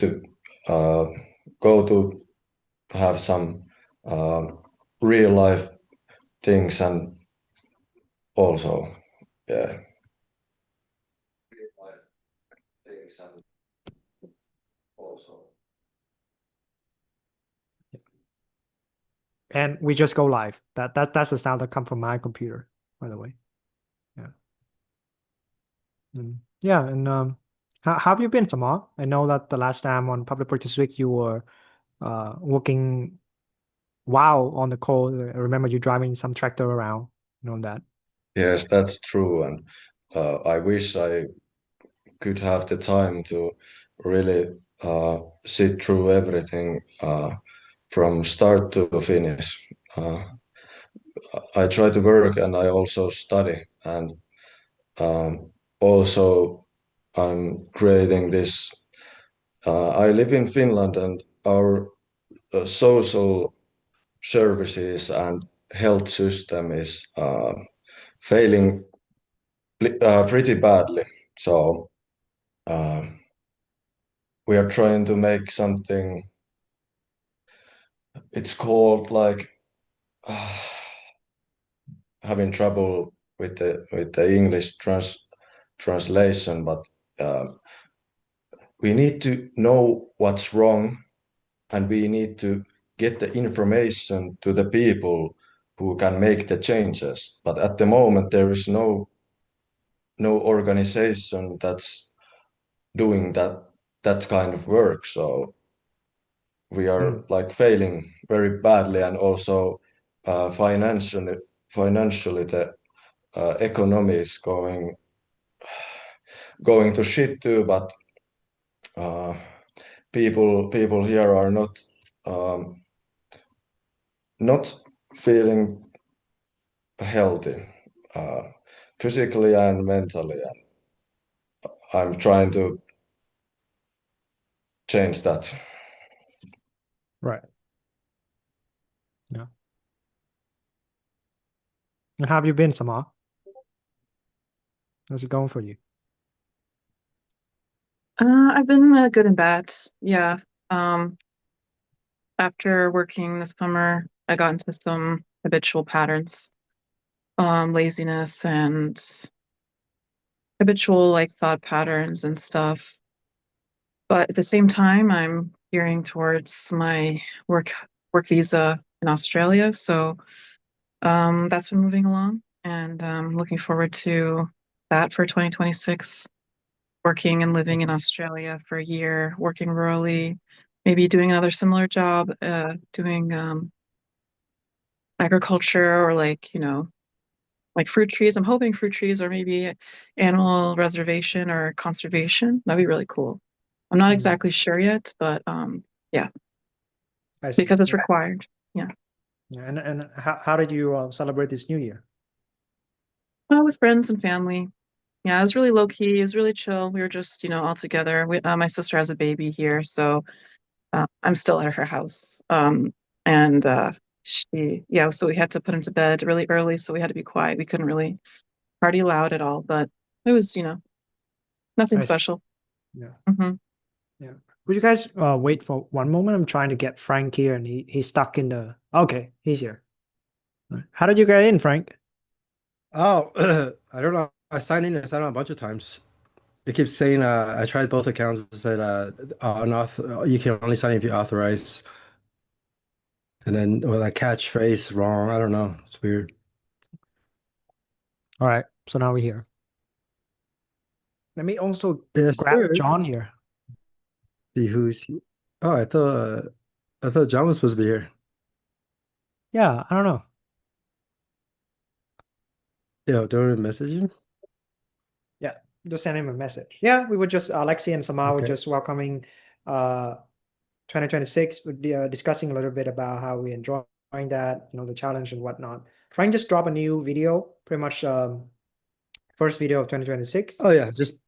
to go to have some real life things, and also, yeah, real life things, and also. And we just go live. That's the sound that come from my computer, by the way. Yeah. Yeah, and how have you been, Samar? I know that the last time on Public Practice Week you were working wow on the code. I remember you driving some tractor around, that. Yes, that's true, and I wish I could have the time to really sit through everything from start to finish. I try to work and I also study, and also I'm creating this. I live in Finland, and our social services and health system is failing pretty badly. So uh, we are trying to make something. It's called like having trouble with the English translation, but uh, we need to know what's wrong, and we need to get the information to the people who can make the changes. But at the moment, there is no organization that's doing that kind of work. So we are like failing very badly, and also financially the economy is going to shit too. But uh, people here are um, not feeling healthy physically and mentally, and I'm trying to change that. Right. Yeah. And how have you been, Samar? How's it going for you? I've been good and bad. Yeah. Um, After working this summer, I got into some habitual patterns, laziness and habitual like thought patterns and stuff. But at the same time, I'm gearing towards my work visa in Australia, so that's been moving along, and looking forward to that for 2026. Working and living in Australia for a year, working rurally, maybe doing another similar job, doing agriculture or like fruit trees. I'm hoping fruit trees or maybe animal reservation or conservation. That'd be really cool. I'm not exactly sure yet, but yeah, I see. because it's Yeah. required. Yeah. Yeah. And how did you celebrate this New Year? With friends and family. Yeah, it was really low key. It was really chill. We were just, all together. My sister has a baby here, so I'm still at her house. And so we had to put him to bed really early, so we had to be quiet. We couldn't really party loud at all, but it was, nothing I see. special. Yeah. Hmm. Yeah. Would you guys wait for one moment? I'm trying to get Frank here, and he's stuck in the. Okay, he's here. How did you get in, Frank? Oh, I don't know. I signed in and signed out a bunch of times. It keeps saying I tried both accounts. It said you can only sign in if you authorize. And then or like catchphrase wrong. I don't know. It's weird. All right, so now we're here. Let me also Yes, grab sir. John here. See who's here. Oh, I thought John was supposed to be here. Yeah, I don't know. Yo, don't we message him? Yeah, just send him a message. Yeah, we were just Alexi and Samar were Okay. just welcoming 2026. We're discussing a little bit about how we enjoying that, the challenge and whatnot. Frank just dropped a new video, pretty much first video of 2026. Oh yeah, just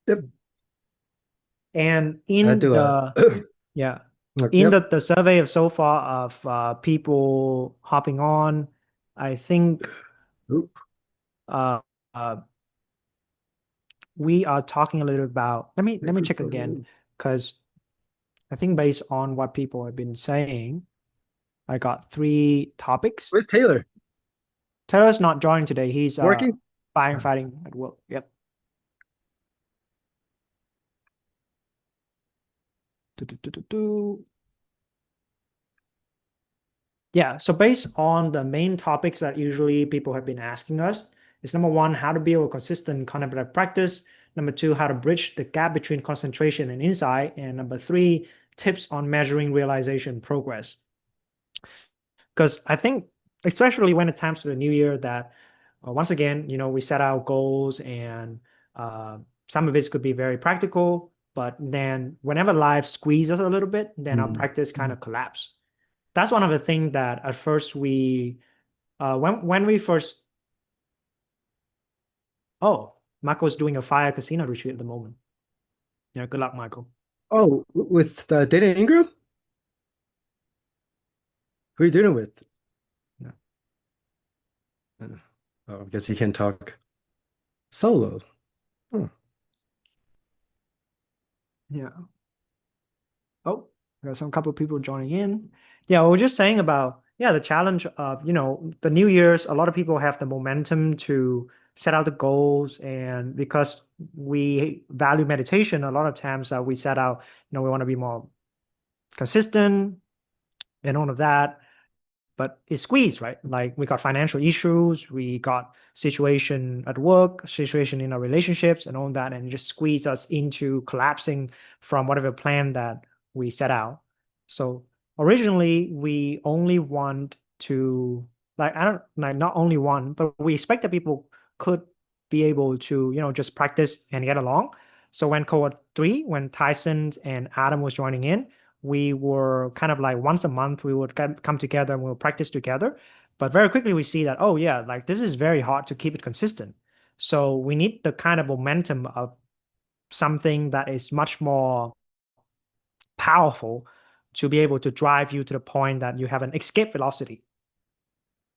yep. And I in do yeah, look, in yep. the survey of so far of people hopping on, I think Oop. uh, uh, we are talking a little about. Let me check again, because I think based on what people have been saying, I got 3 topics. Where's Taylor? Taylor's not joining today. He's Working? fighting at work. Yep. Yeah, so based on the main topics that usually people have been asking us, is number 1, how to build a consistent contemplative practice. Number 2, how to bridge the gap between concentration and insight. And number 3, tips on measuring realization progress. Because I think, especially when it comes to the new year, that once again, we set out goals and some of it could be very practical, but then whenever life squeezes a little bit, then our practice kind of collapse. That's one of the things that at first when we first, Michael's doing a fire casino retreat at the moment. Yeah, good luck, Michael. Oh, with Dana Ingram? Who are you doing it with? Yeah. Oh, I guess he can talk solo. Yeah. Oh, got some couple of people joining in. Yeah, we were just saying about the challenge of the New Year's. A lot of people have the momentum to set out the goals, and because we value meditation, a lot of times we set out, we want to be more consistent and all of that. But it's squeezed, right? Like we got financial issues, we got situation at work, situation in our relationships and all that, and it just squeeze us into collapsing from whatever plan that we set out. So originally we only want to not only one, but we expect that people could be able to, just practice and get along. So when cohort 3, when Tyson and Adam was joining in, we were kind of like once a month we would come together and we'll practice together. But very quickly we see that, oh yeah, like this is very hard to keep it consistent. So we need the kind of momentum of something that is much more powerful to be able to drive you to the point that you have an escape velocity.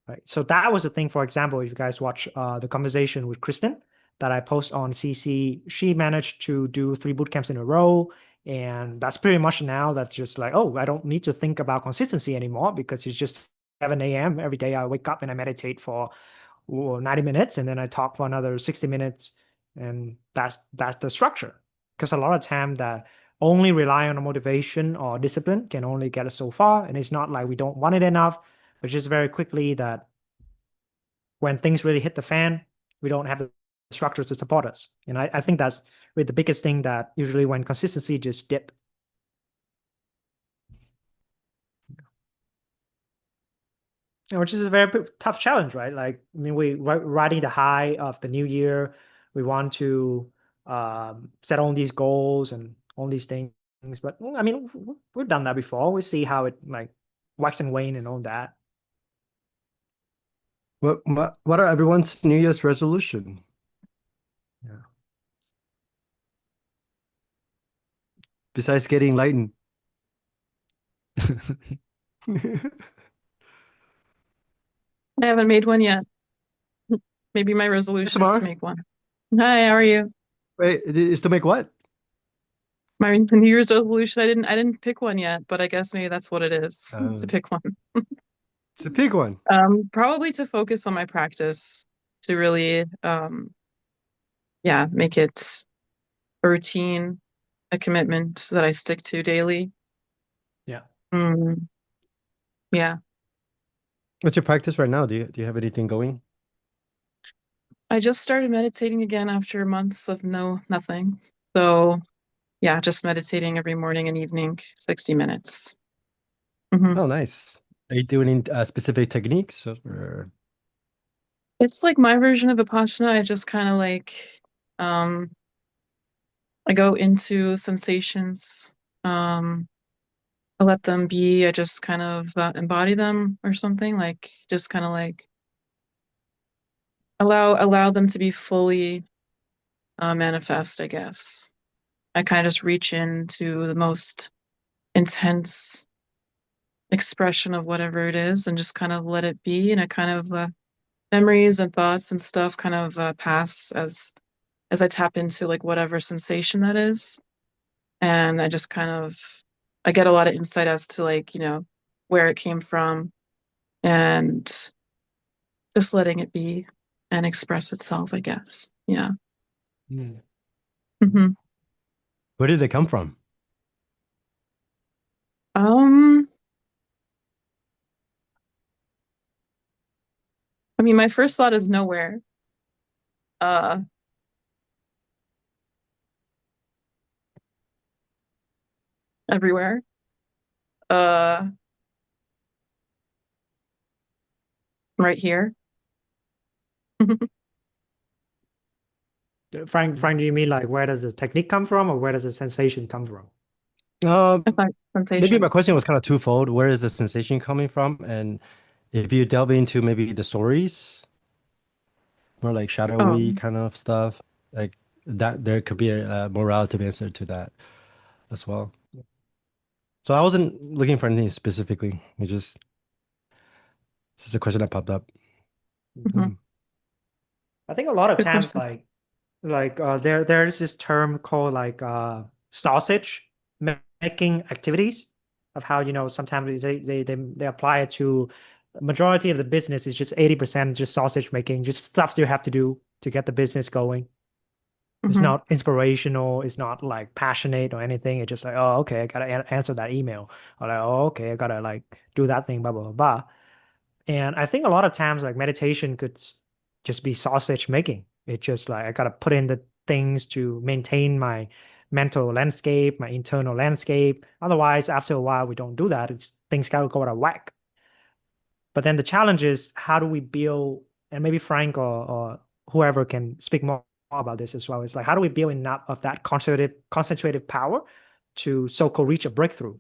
Right. So that was the thing. For example, if you guys watch the conversation with Kristen that I post on CC, she managed to do 3 boot camps in a row. And that's pretty much now that's just like, oh, I don't need to think about consistency anymore because it's just 7 a.m. every day. I wake up and I meditate for 90 minutes and then I talk for another 60 minutes. And that's the structure. Because a lot of time that only rely on a motivation or discipline can only get us so far. And it's not like we don't want it enough, but just very quickly that when things really hit the fan, we don't have the structures to support us. And I think that's really the biggest thing that usually when consistency just dip. Which is a very tough challenge, right? Like, I mean, we're riding the high of the new year. We want to set all these goals and all these things. But I mean, we've done that before. We see how it like wax and wane and all that. What are everyone's New Year's resolution? Yeah. Besides getting enlightened. I haven't made one yet. Maybe my resolution is to make one. Hi, how are you? Wait, is to make what? My New Year's resolution. I didn't pick one yet, but I guess maybe that's what it is to pick one. To pick one. Probably to focus on my practice, to really make it a routine, a commitment that I stick to daily. Yeah. Yeah. What's your practice right now? Do you have anything going? I just started meditating again after months of nothing. So yeah, just meditating every morning and evening, 60 minutes. Oh, nice. Are you doing any specific techniques? Or... It's like my version of Vipassana. I just kind of like, I go into sensations. I let them be. I just kind of embody them or something, like just kind of like allow them to be fully manifest, I guess. I kind of just reach into the most intense expression of whatever it is and just kind of let it be, and it kind of memories and thoughts and stuff kind of pass as I tap into like whatever sensation that is, and I just kind of I get a lot of insight as to like, where it came from and just letting it be and express itself, I guess. Yeah. Mm. hmm Where did they come from? I mean, my first thought is nowhere. Everywhere. Right here. Frank, do you mean like where does the technique come from, or where does the sensation come from? I thought Maybe sensation. my question was kind of twofold. Where is the sensation coming from? And if you delve into maybe the stories, more like shadowy Oh, kind of stuff, like that, there could be a more relative answer to that as well. So I wasn't looking for anything specifically. It's just a question that popped up. mhm. I think a lot of Good times, question. there's this term called like sausage making activities, of how sometimes they apply it to majority of the business is just 80% just sausage making, just stuff you have to do to get the business going. It's hmm not inspirational, it's not like passionate or anything. It's just like, oh, okay, I gotta answer that email, or like, oh, okay, I gotta like do that thing, blah blah blah blah. And I think a lot of times like meditation could just be sausage making. It's just like I gotta put in the things to maintain my mental landscape, my internal landscape. Otherwise, after a while, we don't do that. Things gotta go out of whack. But then the challenge is, how do we build, and maybe Frank or whoever can speak more about this as well. It's like, how do we build enough of that concentrated power to so-called reach a breakthrough?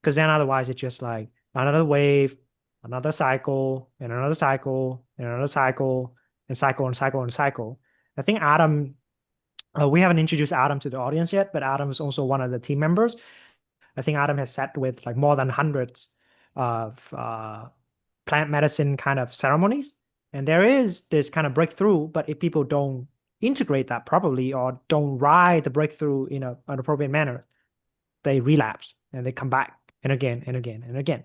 Because then otherwise it's just like another wave, another cycle, and another cycle, and another cycle, and cycle and cycle and cycle. I think Adam, we haven't introduced Adam to the audience yet, but Adam is also one of the team members. I think Adam has sat with like more than hundreds of plant medicine kind of ceremonies. And there is this kind of breakthrough, but if people don't integrate that properly or don't ride the breakthrough in an appropriate manner, they relapse and they come back and again and again and again.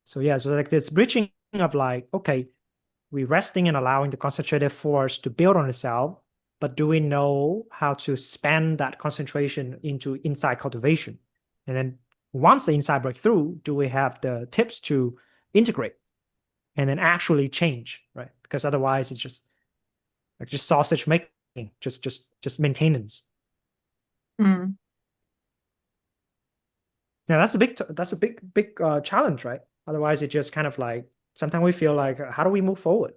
So yeah, so like this bridging of like, okay, we're resting and allowing the concentrated force to build on itself, but do we know how to spend that concentration into insight cultivation? And then once the insight break through, do we have the tips to integrate and then actually change, right? Because otherwise it's just like just sausage making, just maintenance. Mm. Now that's a big challenge, right? Otherwise it just kind of like sometimes we feel like how do we move forward?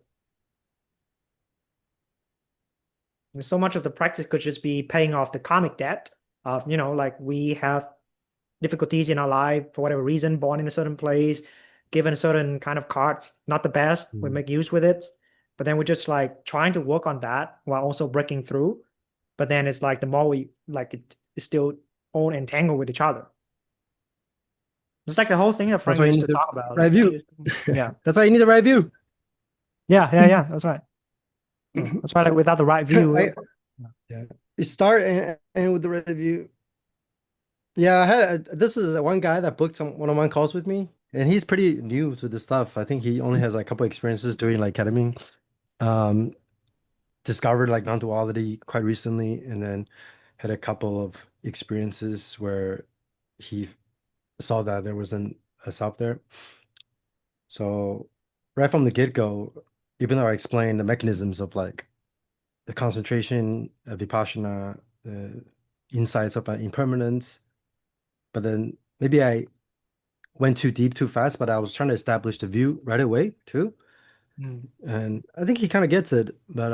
And so much of the practice could just be paying off the karmic debt of, like we have difficulties in our life for whatever reason, born in a certain place, given a certain kind of cards, not the best, we make use with it. But then we're just like trying to work on that while also breaking through. But then it's like the more we like it is still all entangled with each other. It's like the whole thing that That's Frank why you used need to the talk about. right Like, view. yeah. That's why you need the right view. Yeah, that's right. Yeah, that's why like without the right view. Yeah. You start and end with the right view. Yeah, this is one guy that booked some one-on-one calls with me, and he's pretty new to this stuff. I think he only has like a couple experiences doing like ketamine. Um, discovered like non-duality quite recently, and then had a couple of experiences where he saw that there wasn't a self there. So right from the get-go, even though I explained the mechanisms of like the concentration, vipassana, insights of impermanence, but then maybe I went too deep too fast, but I was trying to establish the view right away too. Mm. And I think he kind of gets it, but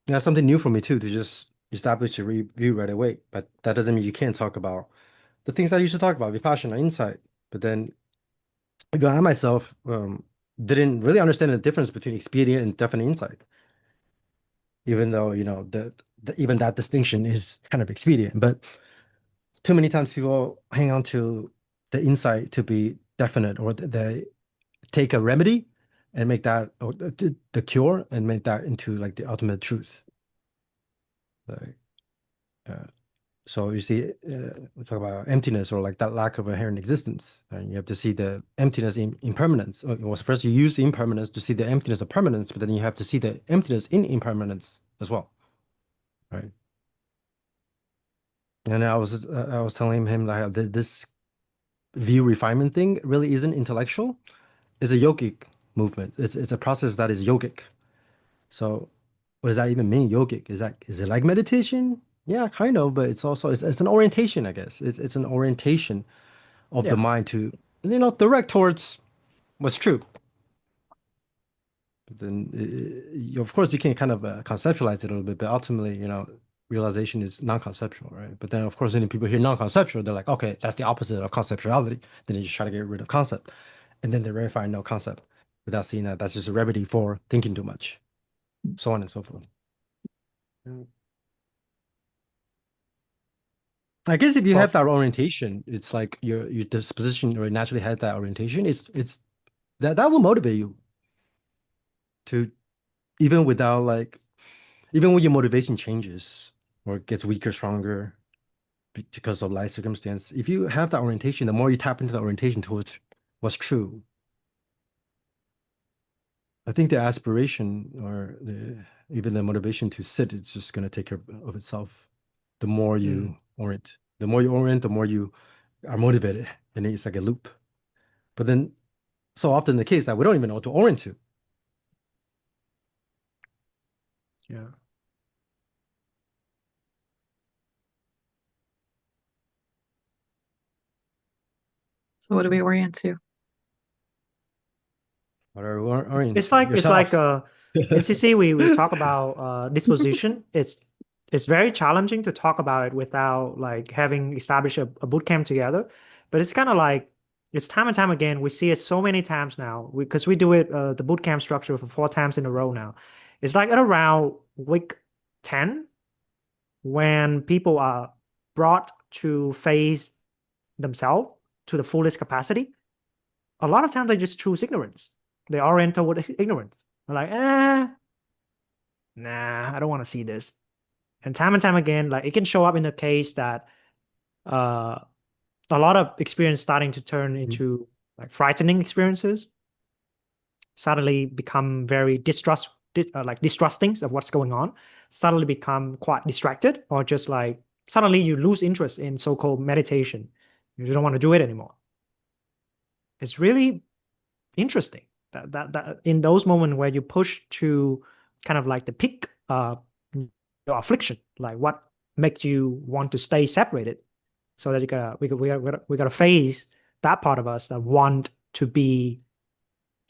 that's something new for me too, to just establish a view right away. But that doesn't mean you can't talk about the things I used to talk about, vipassana, insight. But then even I myself didn't really understand the difference between expedient and definite insight, even though even that distinction is kind of expedient. But too many times people hang on to the insight to be definite, or they take a remedy and make that, or the cure, and make that into like the ultimate truth. Like, So you see, we talk about emptiness or like that lack of inherent existence, and you have to see the emptiness in impermanence. Well, first you use impermanence to see the emptiness of permanence, but then you have to see the emptiness in impermanence as well, right? And I was telling him like this view refinement thing really isn't intellectual. It's a yogic movement. It's a process that is yogic. So what does that even mean, yogic? Is it like meditation? Yeah, kind of, but it's also it's an orientation, I guess. It's an orientation of the Yeah. mind to, direct towards what's true. But then, of course, you can kind of conceptualize it a little bit, but ultimately, realization is non-conceptual, right? But then, of course, any people hear non-conceptual, they're like, okay, that's the opposite of conceptuality. Then they just try to get rid of concept, and then they verify no concept without seeing that that's just a remedy for thinking too much, so on and so forth. I guess if you have that orientation, it's like your disposition or naturally has that orientation. It's that will motivate you to even without like even when your motivation changes or gets weaker, stronger because of life circumstance. If you have that orientation, the more you tap into the orientation towards what's true, I think the aspiration or even the motivation to sit, it's just going to take care of itself. The more you orient, the more you are motivated, and it's like a loop. But then, so often the case that we don't even know what to orient to. Yeah. So what do we orient to? Whatever orient It's to like yourself. in CC we talk about disposition. It's very challenging to talk about it without like having established a boot camp together. But it's kind of like it's time and time again. We see it so many times now because we do it the boot camp structure for 4 times in a row now. It's like at around week 10 when people are brought to face themselves to the fullest capacity. A lot of times they just choose ignorance. They orient toward ignorance. They're like, nah, I don't want to see this. And time again, like it can show up in the case that uh, a lot of experience starting to turn into like frightening experiences, suddenly become very distrusting of what's going on, suddenly become quite distracted, or just like suddenly you lose interest in so-called meditation. You don't want to do it anymore. It's really interesting that in those moments where you push to kind of like the peak your affliction, like what makes you want to stay separated, so that we gotta face that part of us that want to be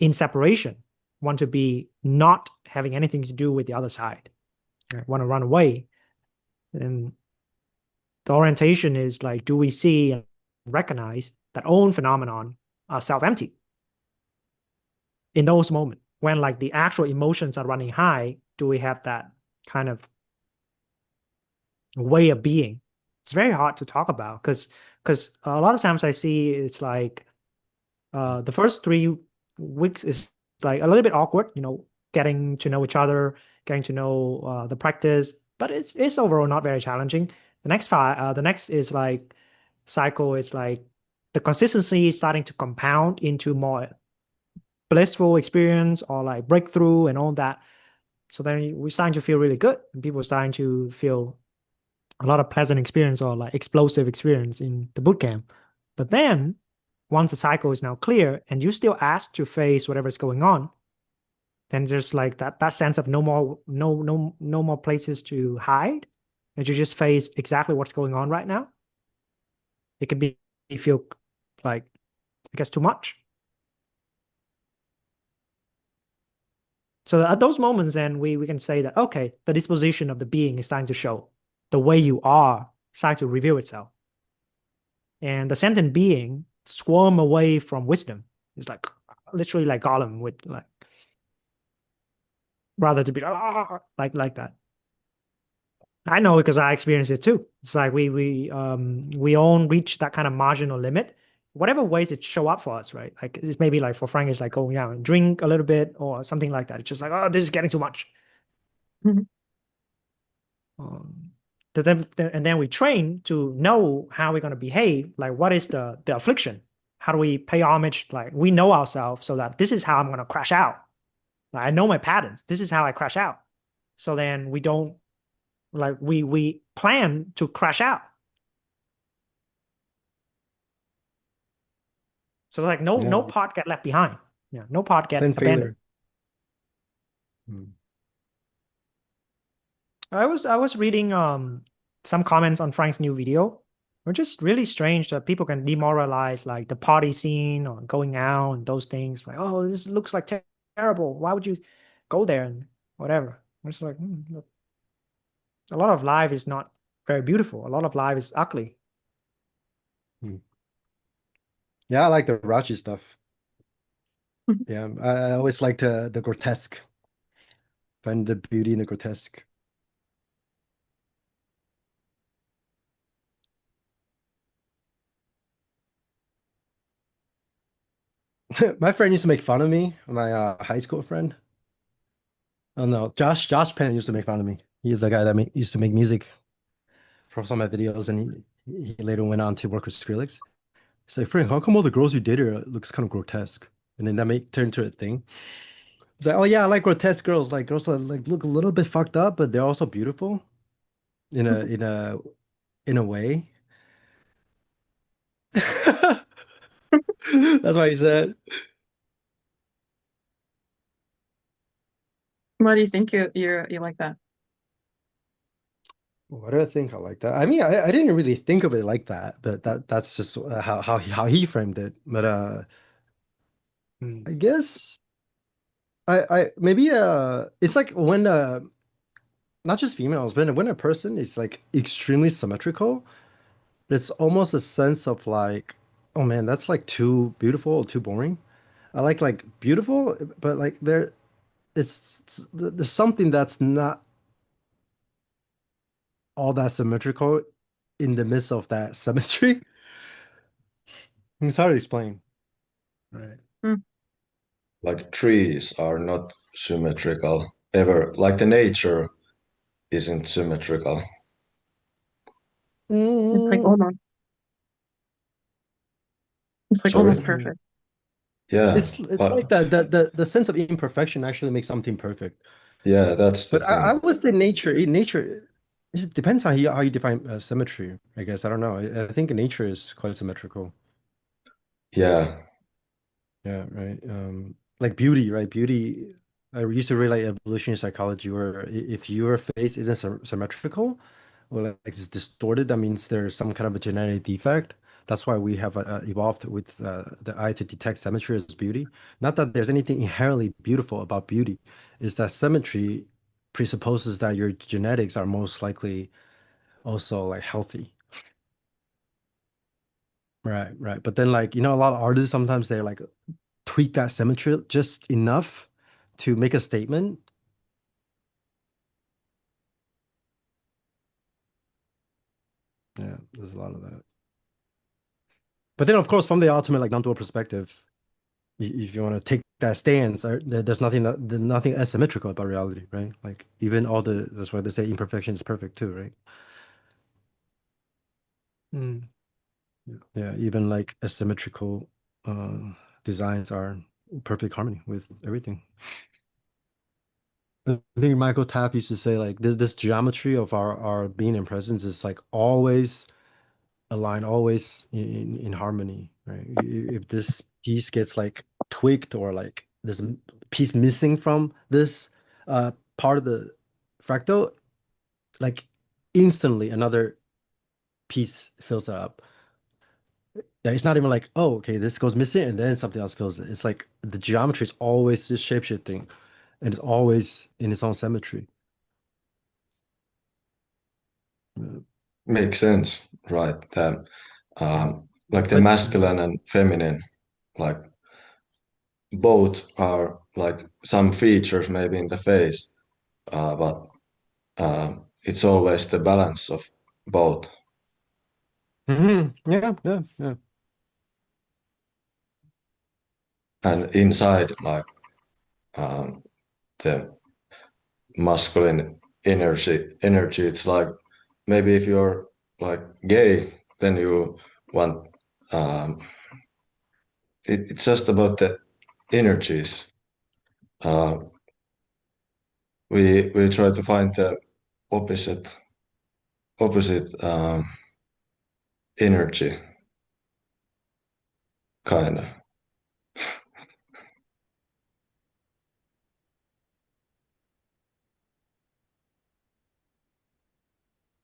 in separation, want to be not having anything to do with the other side, want to run away. And the orientation is like, do we see and recognize that own phenomenon are self-empty? In those moments when like the actual emotions are running high, do we have that kind of way of being? It's very hard to talk about because a lot of times I see it's like the first 3 weeks is like a little bit awkward, getting to know each other, getting to know the practice, but it's overall not very challenging. The next is like cycle is like the consistency is starting to compound into more blissful experience or like breakthrough and all that. So then we're starting to feel really good, and people are starting to feel a lot of pleasant experience or like explosive experience in the boot camp. But then once the cycle is now clear and you still ask to face whatever's going on, then there's like that sense of no more places to hide, and you just face exactly what's going on right now. It can be feel like I guess too much. So at those moments, then we can say that, okay, the disposition of the being is starting to show. The way you are starting to reveal itself. And the sentient being squirm away from wisdom. It's like literally like Gollum with like rather to be like that. I know because I experienced it too. It's like we all reach that kind of marginal limit. Whatever ways it show up for us, right? Like it's maybe like for Frank, it's like going out and drink a little bit or something like that. It's just like, oh, this is getting too much. Mhm. and then we train to know how we're going to behave. Like, what is the affliction? How do we pay homage? Like, we know ourselves so that this is how I'm going to crash out. Like, I know my patterns. This is how I crash out. So then we don't, like, we plan to crash out. So like no part get left behind. Yeah, no part get Plan abandoned. failure. I was reading some comments on Frank's new video. They're just really strange that people can demoralize like the party scene or going out and those things. Like, oh, this looks like terrible. Why would you go there and whatever? It's like, look, a lot of life is not very beautiful. A lot of life is ugly. Yeah, I like the raunchy stuff. Yeah, I always like the grotesque. Find the beauty in the grotesque. My friend used to make fun of me, my high school friend. Oh no, Josh Penn used to make fun of me. He's the guy that used to make music for some of my videos, and he later went on to work with Skrillex. He's like, Frank, how come all the girls you dated looks kind of grotesque? And then that turned into a thing. It's like, oh yeah, I like grotesque girls, like girls that like look a little bit fucked up, but they're also beautiful in a way. That's why he said. Why do you think you like that? What do I think I like that? I mean, I didn't really think of it like that, but that's just how he framed it. But I guess I maybe it's like when not just females, but when a person is like extremely symmetrical, it's almost a sense of like, oh man, that's like too beautiful or too boring. I like beautiful, but like there's something that's not all that symmetrical in the midst of that symmetry. It's hard to explain. Right. Like trees are not symmetrical ever. Like the nature isn't symmetrical. It's like Mm, almost. It's like Sorry? almost perfect. Yeah, it's like but the sense of imperfection actually makes something perfect. yeah, that's the But I thing. would say nature it depends on how you define symmetry, I guess. I don't know. I think nature is quite symmetrical. Yeah, Yeah, right. Like beauty, right? Beauty. I used to read like evolutionary psychology, where if your face isn't symmetrical, or like it's distorted, that means there's some kind of a genetic defect. That's why we have evolved with the eye to detect symmetry as beauty. Not that there's anything inherently beautiful about beauty, is that symmetry presupposes that your genetics are most likely also like healthy. Right, right. But then like, a lot of artists sometimes they're like tweak that symmetry just enough to make a statement. Yeah, there's a lot of that. But then, of course, from the ultimate like non-dual perspective, if you want to take that stance, there's nothing asymmetrical about reality, right? Like even that's why they say imperfection is perfect too, right? Yeah, even like asymmetrical designs are in perfect harmony with everything. I think Michael Tapp used to say like this geometry of our being and presence is like always aligned, always in harmony, right? If this piece gets like tweaked or like there's a piece missing from this part of the fractal, like instantly another piece fills it up. Yeah, it's not even like, oh, okay, this goes missing and then something else fills it. It's like the geometry is always just shapeshifting and it's always in its own symmetry. Yeah. makes sense, right? That like the But masculine and feminine, like both are like some features maybe in the face, but it's always the balance of both. Yeah, yeah, yeah. And inside, like the masculine energy, it's like maybe if you're like gay, then you want it's just about the energies. We try to find the opposite energy, kind of.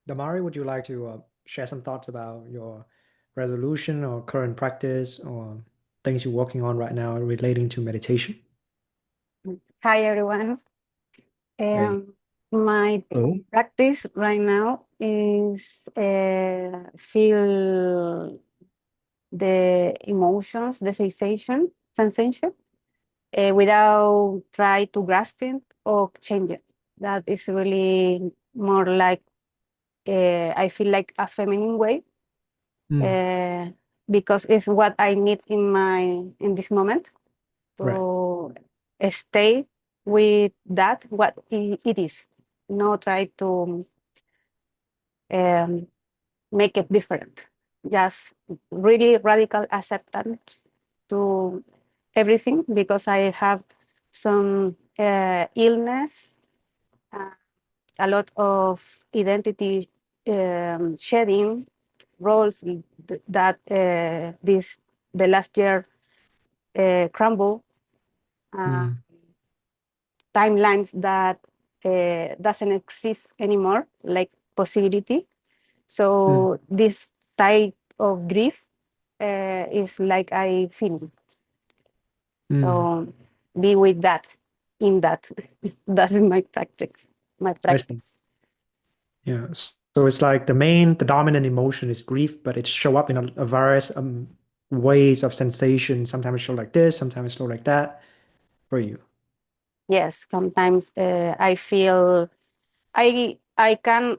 Damari, would you like to share some thoughts about your resolution or current practice or things you're working on right now relating to meditation? Hi, everyone. Hey. My Hello. practice right now is feel the emotions, the sensation, without try to grasp it or change it. That is really more like I feel like a feminine way because it's what I need in this moment to stay with that what it is. No try to make it different. Just really radical acceptance to everything because I have some illness, a lot of identity shedding roles that the last year crumble, timelines that doesn't exist anymore, like possibility. So this type of grief is like I feel. So be with that, in that. That's my practice. Yeah. So it's like the dominant emotion is grief, but it show up in a various ways of sensation. Sometimes it show like this, sometimes it show like that for you. Yes, sometimes I feel I can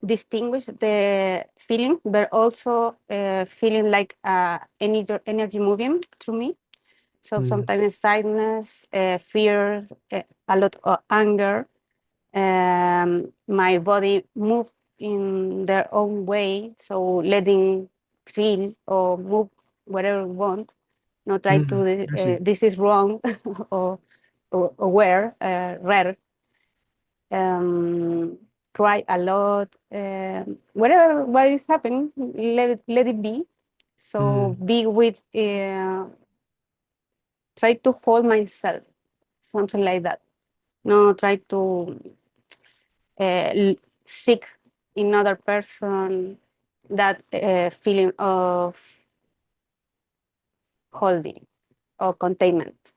distinguish the feeling, but also feeling like energy moving through me. So sometimes sadness, fear, a lot of anger. My body move in their own way, so letting feel or move whatever we want. Not try to this is wrong or aware, rare. Cry a lot. Whatever what is happening, let it be. So be with. Try to hold myself, something like that. No, try to seek in other person that feeling of holding or containment.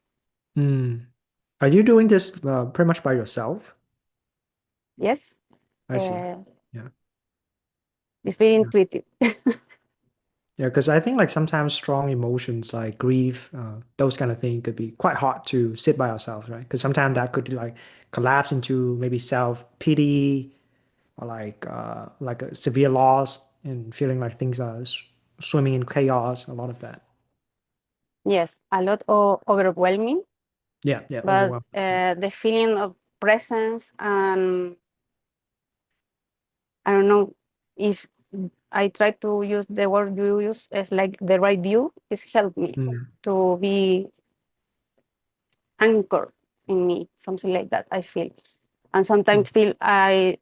Are you doing this pretty much by yourself? Yes. I see. Yeah. It's very intuitive. Yeah, because I think like sometimes strong emotions like grief, those kind of things could be quite hard to sit by ourselves, right? Because sometimes that could like collapse into maybe self-pity or like a severe loss and feeling like things are swimming in chaos, a lot of that. Yes, a lot of overwhelming. Yeah, But overwhelmed. the feeling of presence and I don't know if I try to use the word you use as like the right view, it's helped me to be anchored in me, something like that. I feel, and sometimes feel I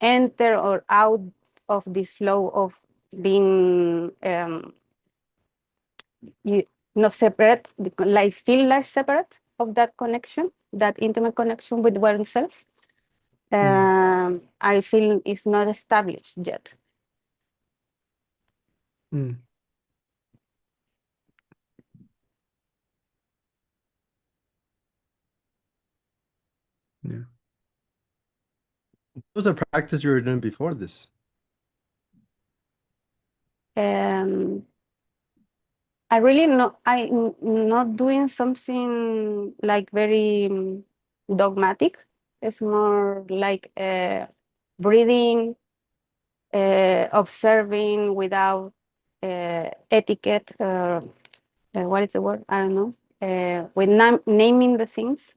enter or out of this flow of being not separate, like feel less separate of that connection, that intimate connection with oneself. I feel it's not established yet. Yeah. What was the practice you were doing before this? I really I'm not doing something like very dogmatic. It's more like breathing, observing without etiquette. What is the word? I don't know. With naming the things.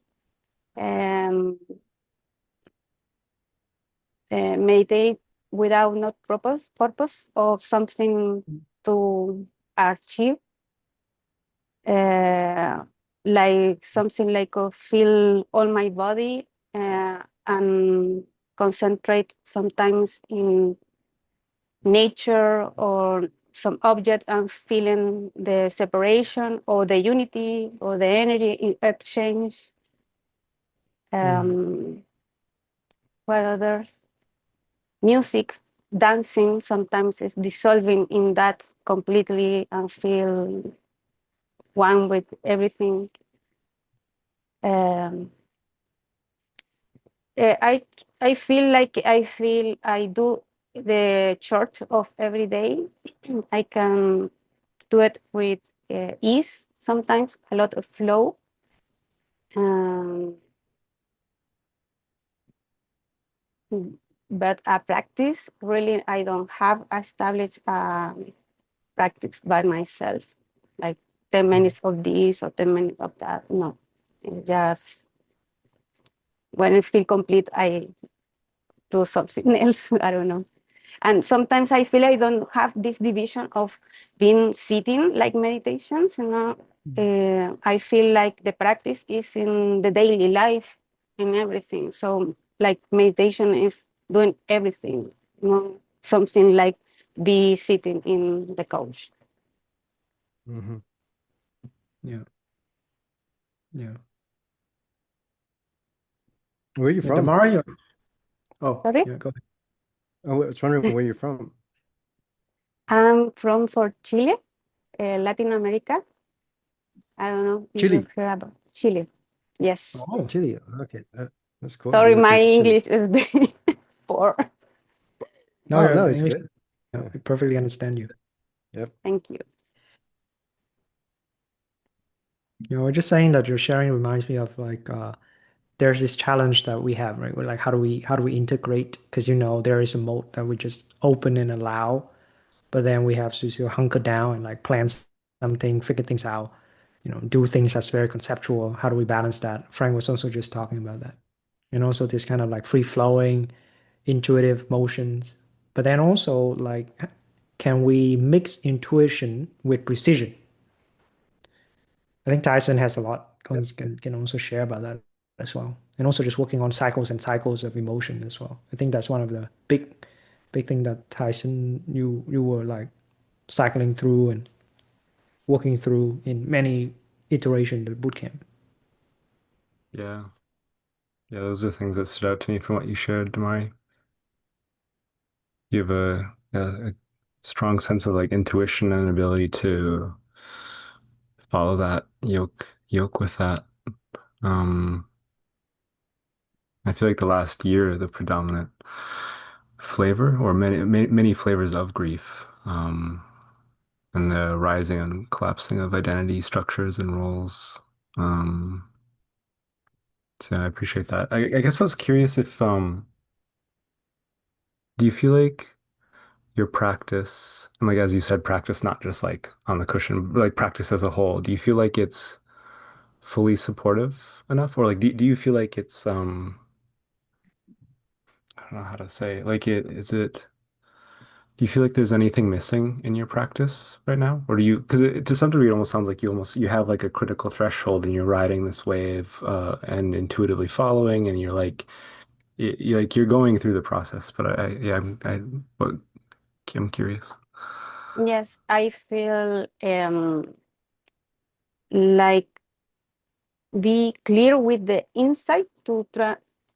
meditate without not purpose or something to achieve, like something like feel all my body and concentrate sometimes in nature or some object and feeling the separation or the unity or the energy in exchange. What other? Music, dancing sometimes is dissolving in that completely and feel one with everything. I feel like I do the church of every day. I can do it with ease, sometimes a lot of flow. But a practice, really, I don't have established a practice by myself, like 10 minutes of this or 10 minutes of that. No, it's just when I feel complete, I do something else. I don't know. And sometimes I feel I don't have this division of being sitting like meditations, you know. I feel like the practice is in the daily life and everything. So like meditation is doing everything, you know, something like be sitting in the couch. Yeah. Yeah. Where are you from? Tamara, oh, Sorry? yeah, go ahead. I was wondering where you're from. I'm from Chile, Latin America. I don't know if Chile. you've heard about Chile. Yes. Oh, Chile. Okay, that's cool. Sorry, Never my been to Chile. English is very poor. no, Oh, your no, it's English, good. yeah, I perfectly understand you. Yep. Thank you. You know, just saying that you're sharing reminds me of like there's this challenge that we have, right? We're like, how do we integrate? Because you know, there is a mode that we just open and allow, but then we have to sort of hunker down and like plan something, figure things out, you know, do things that's very conceptual. How do we balance that? Frank was also just talking about that. And also this kind of like free flowing, intuitive motions. But then also like, can we mix intuition with precision? I think Tyson has a lot can also share about that as well. And also just working on cycles and cycles of emotion as well. I think that's one of the big thing that Tyson you were like cycling through and working through in many iterations of bootcamp. Yeah. Yeah, those are things that stood out to me from what you shared, Damari. You have a strong sense of like intuition and ability to follow that yoke with that. I feel like the last year, the predominant flavor or many flavors of grief, and the rising and collapsing of identity structures and roles. So I appreciate that. I guess I was curious if do you feel like your practice, and like as you said, practice not just like on the cushion, but like practice as a whole, do you feel like it's fully supportive enough? Or like do you feel like it's I don't know how to say, like do you feel like there's anything missing in your practice right now? Or do you, because to some degree it almost sounds like you have like a critical threshold and you're riding this wave and intuitively following and you're like you're going through the process, but I'm curious. Yes, I feel like be clear with the insight to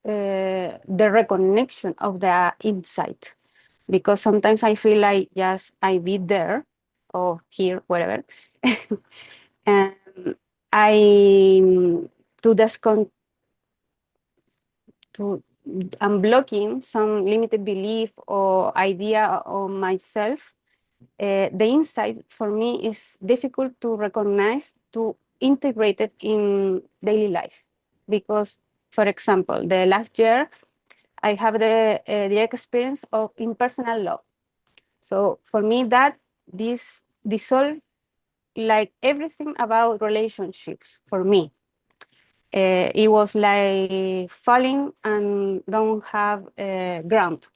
the recognition of the insight, because sometimes I feel like just I be there or here, wherever, and I to discon to I'm blocking some limited belief or idea of myself. The insight for me is difficult to recognize, to integrate it in daily life. Because, for example, the last year, I have the direct experience of impersonal love. So for me, that this dissolve like everything about relationships for me. it was like falling and don't have ground.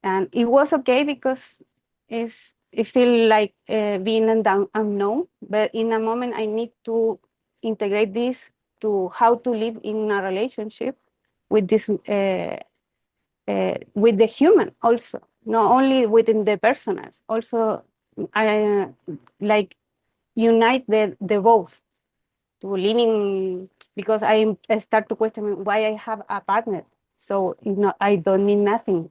And it was okay because it feel like being unknown, but in a moment I need to integrate this to how to live in a relationship with this with the human also, not only within the personal, also I like unite the both to living, because I start to question why I have a partner. So I don't need nothing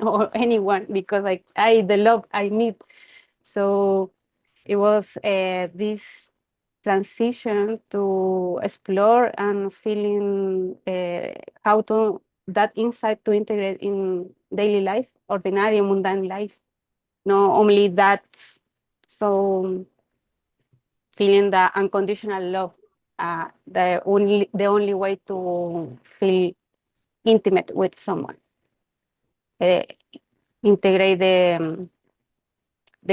or anyone, because like the love I need. So it was this transition to explore and feeling how to that insight to integrate in daily life, ordinary mundane life. Not only that, so feeling the unconditional love, the only way to feel intimate with someone. Integrate the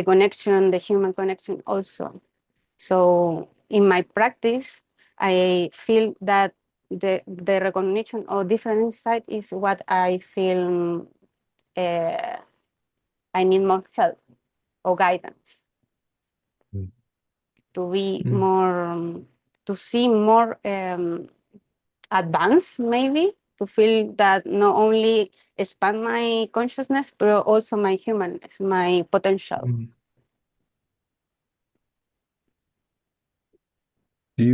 connection, the human connection also. So in my practice, I feel that the recognition of different insight is what I feel I need more help or guidance to be more, to see more advanced, maybe, to feel that not only expand my consciousness, but also my humanness, my potential. Do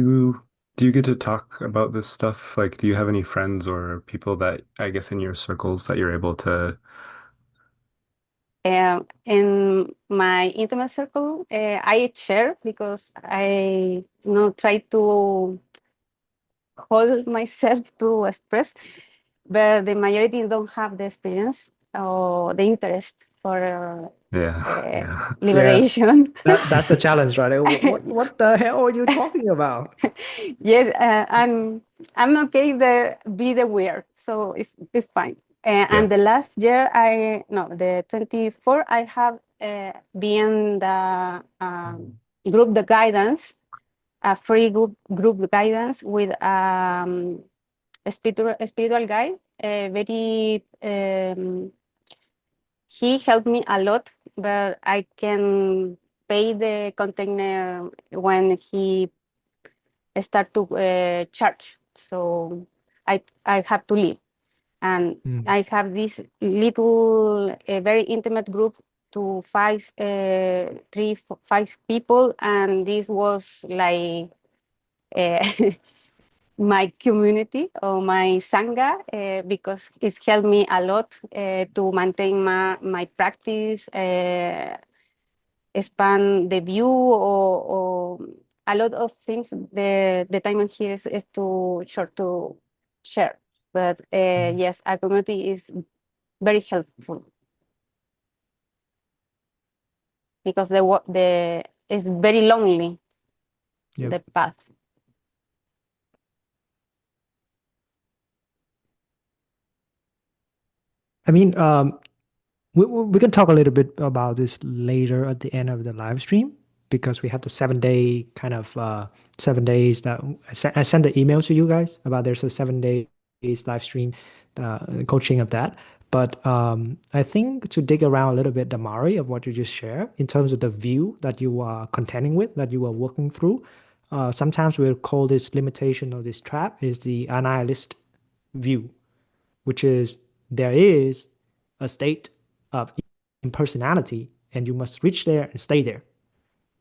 you get to talk about this stuff? Like, do you have any friends or people that I guess in your circles that you're able to? In my intimate circle, I share because I try to hold myself to express, but the majority don't have the experience or the interest for Yeah. liberation. That's the challenge, right? What the hell are you talking about? Yes, and I'm okay to be the weird, so it's fine. And the last year, the 24, I have been the group the guidance, a free group guidance with a spiritual guide. Very he helped me a lot, but I can pay the container when he start to charge. So I have to leave. And I have this little, very intimate group to 5 people. And this was like my community or my sangha, because it's helped me a lot to maintain my practice, expand the view, or a lot of things. The time here is too short to share, but yes, our community is very helpful because the is very lonely. Yep. The path. I mean, we can talk a little bit about this later at the end of the live stream, because we have the 7 day kind of 7 days that I sent the email to you guys about there's a 7 days live stream coaching of that. But I think to dig around a little bit, Damari, of what you just shared in terms of the view that you are contending with, that you are working through. Sometimes we'll call this limitation or this trap is the annihilist view, which is there is a state of impersonality and you must reach there and stay there.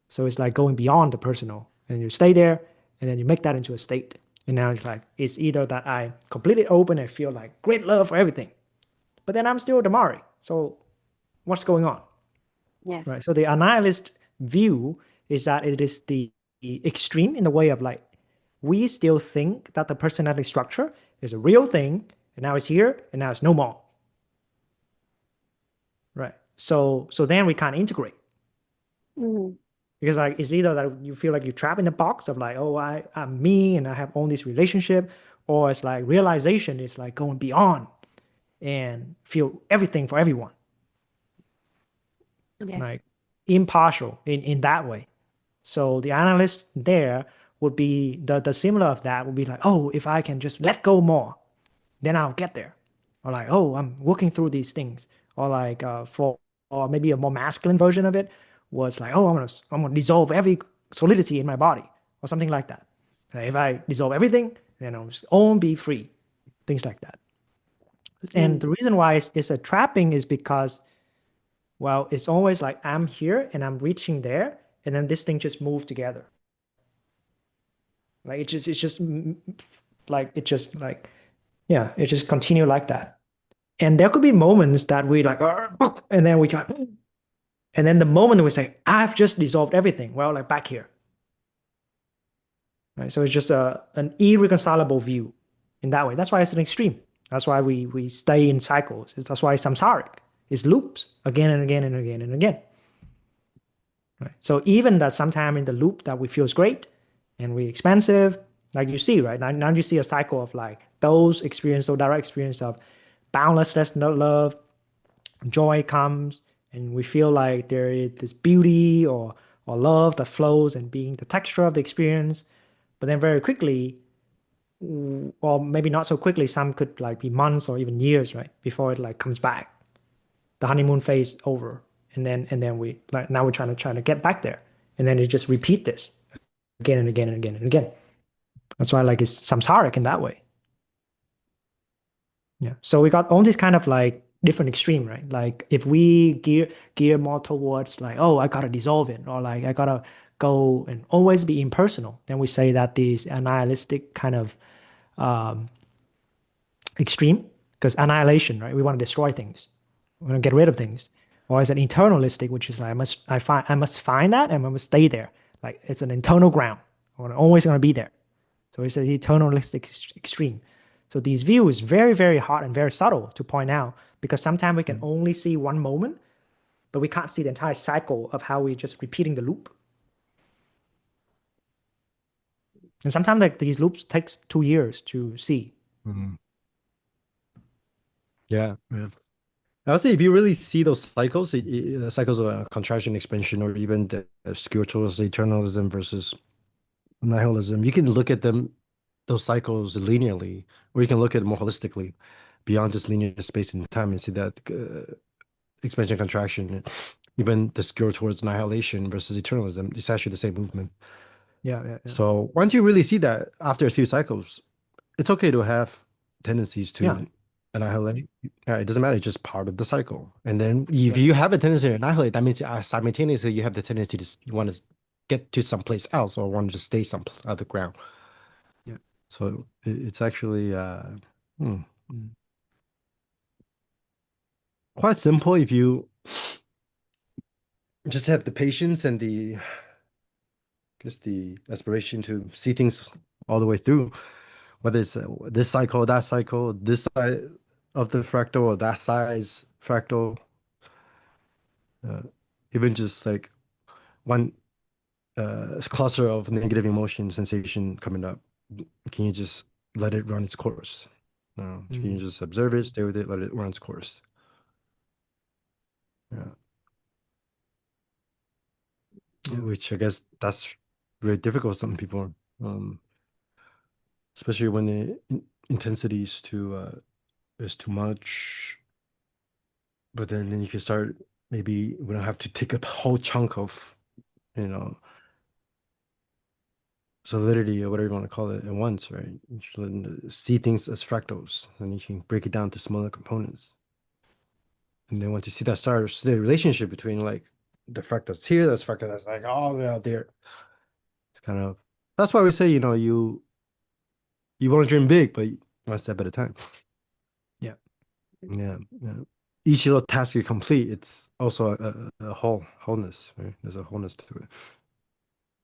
So it's like going beyond the personal and you stay there and then you make that into a state. And now it's like, it's either that I completely open and feel like great love for everything, but then I'm still Damari. So what's going on? Yes. Right. So the annihilist view is that it is the extreme in the way of like, we still think that the personality structure is a real thing, and now it's here, and now it's no more. Right. So then we can't integrate. Because like it's either that you feel like you're trapped in a box of like, oh, I'm me and I have all this relationship, or it's like realization is like going beyond and feel everything for everyone. Yes. Like impartial in that way. So the analyst there would be the similar of that would be like, oh, if I can just let go more, then I'll get there. Or like, oh, I'm working through these things. Or like or maybe a more masculine version of it was like, oh, I'm gonna dissolve every solidity in my body, or something like that. If I dissolve everything, then I'll just all be free. Things like that. And the reason why it's a trapping is because, well, it's always like I'm here and I'm reaching there, and then this thing just move together. Like it just continue like that. And there could be moments that we like, and then we try, and then the moment we say, I've just dissolved everything. Well, like back here. Right? So it's just an irreconcilable view in that way. That's why it's an extreme. That's why we stay in cycles. That's why it's samsaric. It's loops again and again and again and again. Right? So even that sometime in the loop that we feels great and we expansive, like you see, right? Now you see a cycle of like those experience, so direct experience of boundless love, joy comes, and we feel like there is this beauty or love that flows and being the texture of the experience. But then very quickly, or maybe not so quickly, some could like be months or even years, right? Before it like comes back. The honeymoon phase over. And then we like now we're trying to get back there. And then it just repeat this again and again and again and again. That's why like it's samsaric in that way. Yeah. So we got all these kind of like different extreme, right? Like if we gear more towards like, oh, I gotta dissolve it, or like I gotta go and always be impersonal, then we say that this nihilistic kind of um, extreme, because annihilation, right? We want to destroy things, we want to get rid of things. Or is an internalistic, which is like I must find that and I must stay there. Like it's an internal ground. I'm always gonna be there. So it's an eternalistic extreme. So these views very, very hard and very subtle to point out, because sometimes we can only see one moment, but we can't see the entire cycle of how we're just repeating the loop. And sometimes like these loops takes 2 years to see. Yeah, yeah. I would say if you really see those cycles, cycles of contraction, expansion, or even the spiritualist eternalism versus nihilism, you can look at them, those cycles linearly, or you can look at it more holistically, beyond just linear space and time, and see that expansion, contraction, even the skill towards annihilation versus eternalism, it's actually the same movement. Yeah. So once you really see that after a few cycles, it's okay to have tendencies to annihilate. Yeah, it doesn't matter. It's just part of the cycle. And then if you have a tendency to annihilate, that means simultaneously you have the tendency to you want to get to someplace else or want to just stay some other ground. Yeah. So it's actually quite simple if you just have the patience and the aspiration to see things all the way through, whether it's this cycle, this side of the fractal or that size fractal, even just like one cluster of negative emotion sensation coming up, can you just let it run its course? No, can you just observe it, stay with it, let it run its course? Yeah. Which I guess that's very difficult for some people, especially when the intensity is too much. But then you can start, maybe we don't have to take a whole chunk of, solidity or whatever you want to call it at once, right? You should see things as fractals, and you can break it down to smaller components. And then once you see that starts the relationship between like the fractals here, that's fractal that's like all the way out there. It's kind of, that's why we say, you want to dream big, but one step at a time. Yeah. Yeah. Each little task you complete, it's also a wholeness, right? There's a wholeness to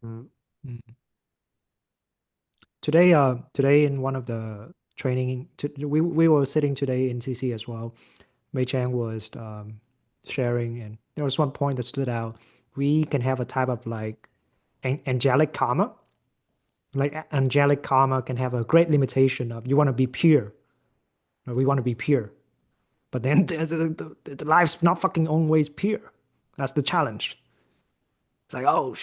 it. Today in one of the training, we were sitting today in CC as well. Mei Chang was sharing, and there was one point that stood out. We can have a type of like angelic karma. Like angelic karma can have a great limitation of you want to be pure, or we want to be pure, but then the life's not fucking always pure. That's the challenge. It's like, oh,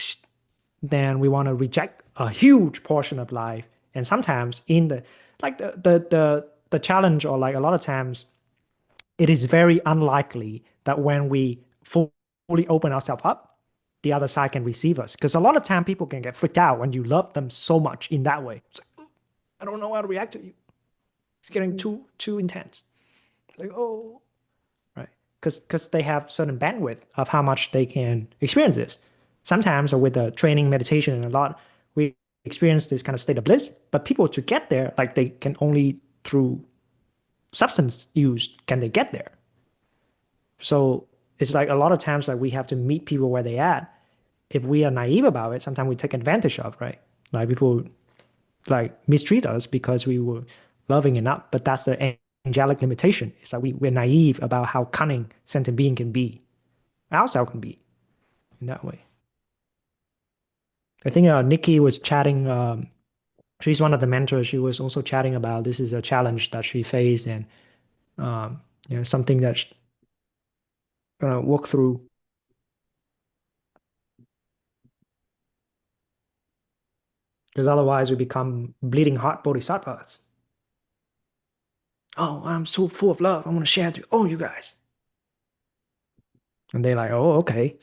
then we want to reject a huge portion of life. And sometimes in the like the challenge, or like a lot of times, it is very unlikely that when we fully open ourselves up, the other side can receive us. Because a lot of time people can get freaked out when you love them so much in that way. It's like, I don't know how to react to you. It's getting too intense. Like, oh, right. Because they have certain bandwidth of how much they can experience this. Sometimes with the training, meditation, and a lot, we experience this kind of state of bliss. But people to get there, like they can only through substance use can they get there. So it's like a lot of times like we have to meet people where they at. If we are naive about it, sometimes we take advantage of, right? Like people like mistreat us because we were loving enough. But that's the angelic limitation. It's like we're naive about how cunning sentient being can be, ourselves can be in that way. I think Nikki was chatting. She's one of the mentors. She was also chatting about this is a challenge that she faced, and something that she's gonna walk through. Because otherwise we become bleeding heart bodhisattvas. Oh, I'm so full of love. I want to share it to all you guys. And they're like, oh, okay.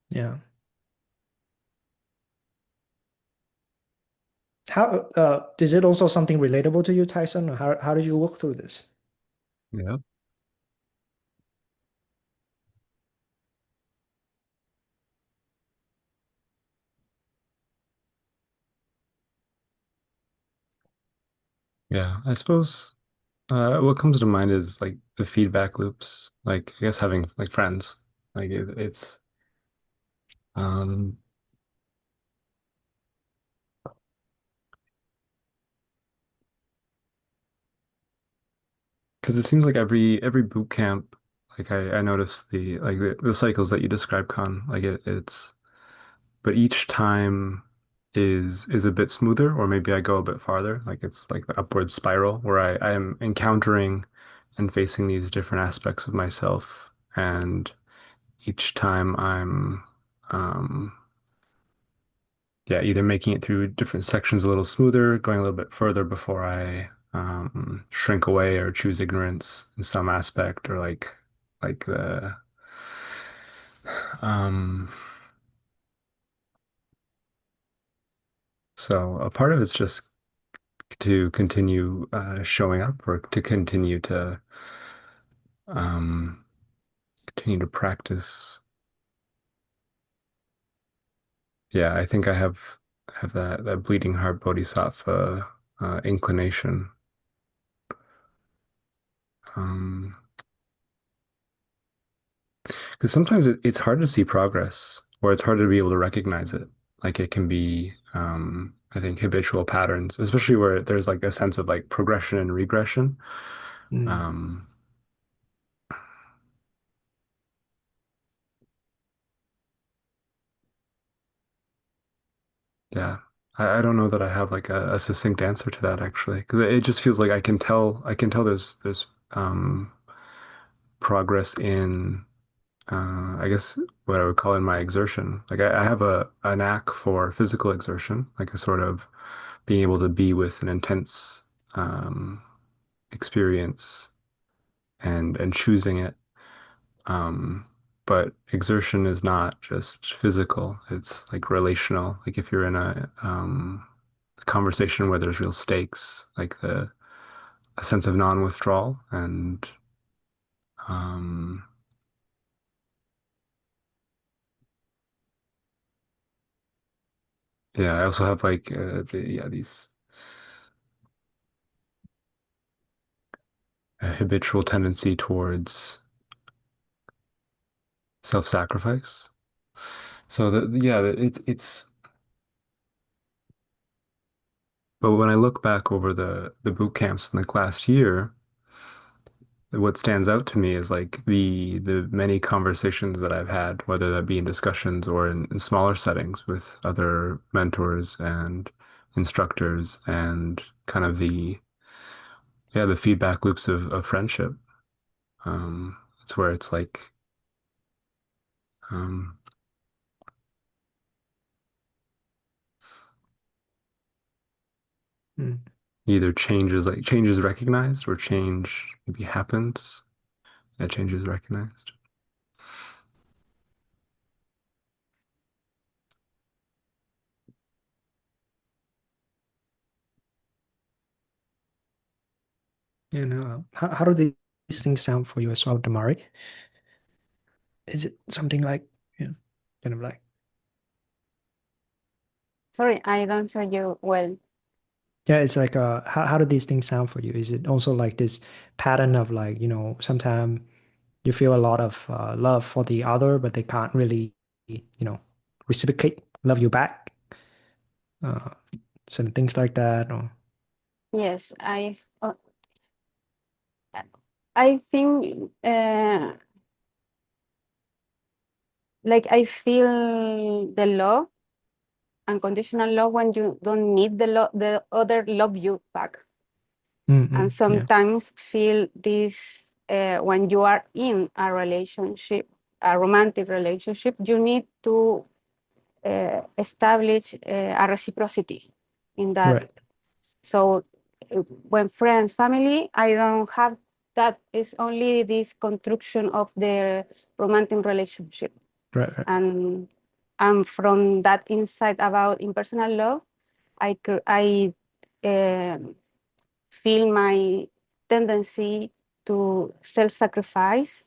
Yeah. How is it also something relatable to you, Tyson? Or how do you work through this? Yeah. Yeah, I suppose what comes to mind is like the feedback loops, like I guess having like friends, like it's um because it seems like every boot camp, like I noticed the cycles that you describe, Con, like it's but each time is a bit smoother, or maybe I go a bit farther. Like it's like the upward spiral where I am encountering and facing these different aspects of myself, and each time I'm yeah, either making it through different sections a little smoother, going a little bit further before I shrink away or choose ignorance in some aspect, or like the um so a part of it's just to continue showing up, or to um continue to practice. Yeah, I think I have that bleeding heart bodhisattva inclination. Um, because sometimes it's hard to see progress, or it's hard to be able to recognize it. Like it can be, I think, habitual patterns, especially where there's like a sense of like progression and regression. Mm. Um, yeah, I don't know that I have like a succinct answer to that actually, because it just feels like I can tell there's progress in I guess what I would call in my exertion. Like I have a knack for physical exertion, like a sort of being able to be with an intense um, experience and choosing it. Um, but exertion is not just physical; it's like relational. Like if you're in a conversation where there's real stakes, like the a sense of non-withdrawal and um, yeah, I also have like these a habitual tendency towards self-sacrifice. So it's but when I look back over the boot camps in the last year, what stands out to me is like the many conversations that I've had, whether that be in discussions or in smaller settings with other mentors and instructors, and kind of yeah, the feedback loops of friendship. It's where it's like um, either change is recognized, or change maybe happens. That change is recognized. And how do these things sound for you as well, Damari? Is it something like, kind of like, Sorry, I don't hear you well. yeah, it's like how do these things sound for you? Is it also like this pattern of like, sometimes you feel a lot of love for the other, but they can't really, reciprocate, love you back, uh, some things like that, or Yes, I think like I feel the love, unconditional love, when you don't need the other love you back. And yeah. sometimes feel this when you are in a relationship, a romantic relationship, you need to establish a reciprocity in that. Right. So when friends, family, I don't have that. It's only this construction of the romantic relationship. Right. And from that insight about impersonal love, I feel my tendency to self-sacrifice,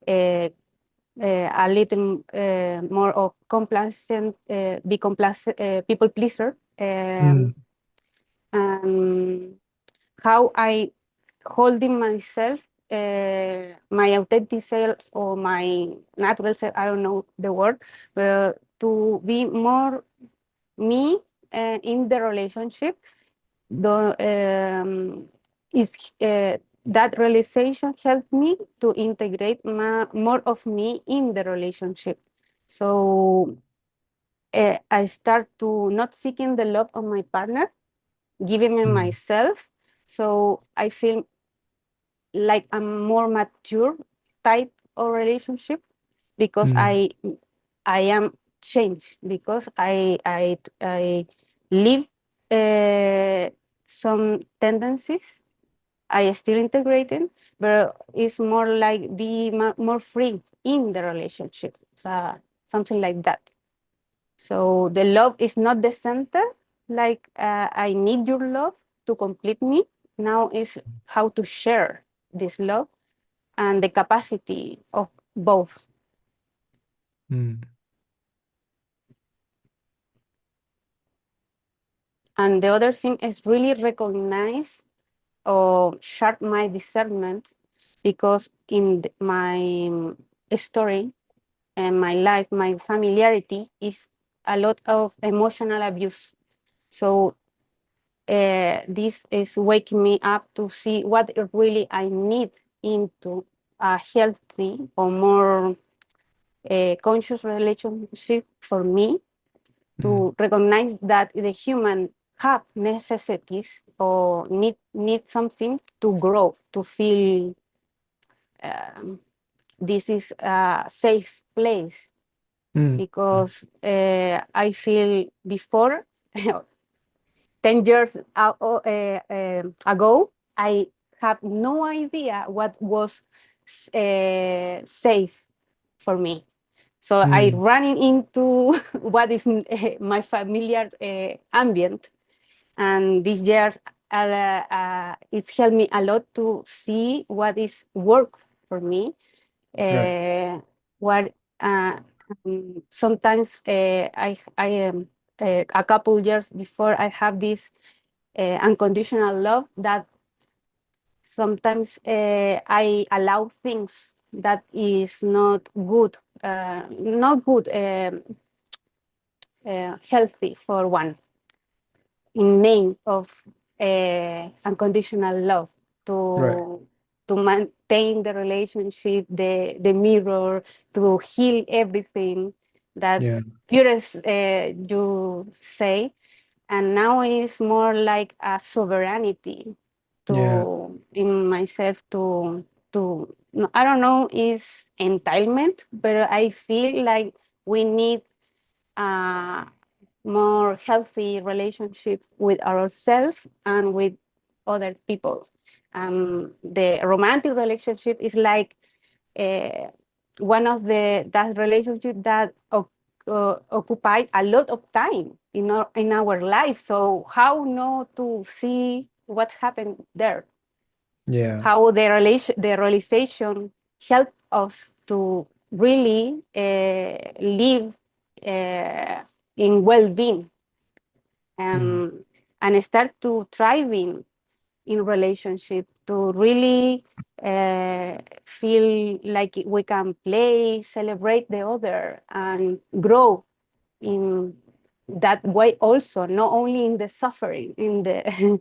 a little more of complacent, be complacent, people pleaser, and how I holding myself, my authentic self or my natural self, I don't know the word, but to be more me in the relationship. Is that realization helped me to integrate more of me in the relationship. So I start to not seeking the love of my partner, giving me myself. So I feel like a more mature type of relationship, because I am changed, because I leave some tendencies. I still integrating, but it's more like be more free in the relationship. So something like that. So the love is not the center, like I need your love to complete me. Now is how to share this love and the capacity of both. And the other thing is really recognize or sharp my discernment, because in my story and my life, my familiarity is a lot of emotional abuse. So this is waking me up to see what really I need into a healthy or more conscious relationship for me, to recognize that the human have necessities or need something to grow, to feel this is a safe place. Because I feel before 10 years ago, I have no idea what was safe for me. So I running into what is my familiar ambient, and these years it's helped me a lot to see what is work for me. What sometimes I am a couple years before I have this unconditional love, that sometimes I allow things that is not good, healthy for one, in name of unconditional love, to maintain the relationship, the mirror, to heal everything that purest you say. And now it's more like a sovereignty to in myself to I don't know, is entitlement, but I feel like we need a more healthy relationship with ourselves and with other people. The romantic relationship is like one of that relationship that occupied a lot of time in our life. So how not to see what happened there? Yeah. How the realization helped us to really live in well-being and start to thriving in relationship, to really feel like we can play, celebrate the other, and grow in that way also, not only in the suffering, in the